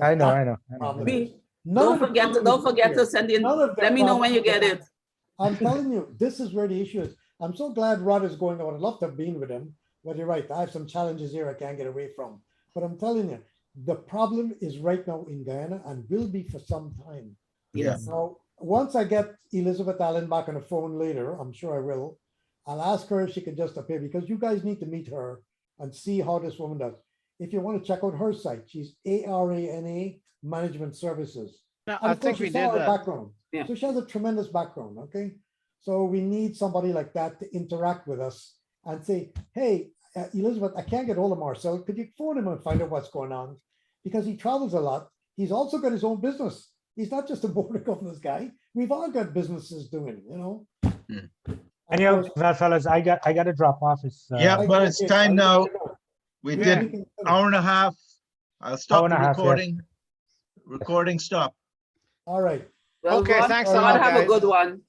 I know. Problem Me. is, none of the problems Don't forget is to here. send in. None of the Let me know when you problems get are- it. I'm telling you, this is where the issue is. I'm so glad Rod is going. I would love to have been with him, but you're right. I have some challenges here I can't get away from. But I'm telling you, the problem is right now in Guyana and will be for some time. Yes. Now, once I get Elizabeth Allen back on the phone later, I'm sure I will. I'll ask her if she can just appear because you guys need to meet her and see how this woman does. If you want to check out her site, she's ARANA Management Services. No, And I of think course, we you saw did her that. background. Yeah. So she has a tremendous background, okay? So we need somebody like that to interact with us and say, hey, Elizabeth, I can't get hold of Marcel. Could you phone him and find out what's going on? because he travels a lot. He's also got his own business. He's not just a board of governors guy. We've all got businesses doing, you know. Hmm. Of Anyhow, course, well, fellas, I got to drop off. It's Yeah, I- but it's okay, time I'll now. let you go. We We did can finish. hour and a half. I'll stop and the a half, yeah. recording. Recording stop. All right. Well, Okay, Ron, thanks a Ron, lot, have a guys. good one.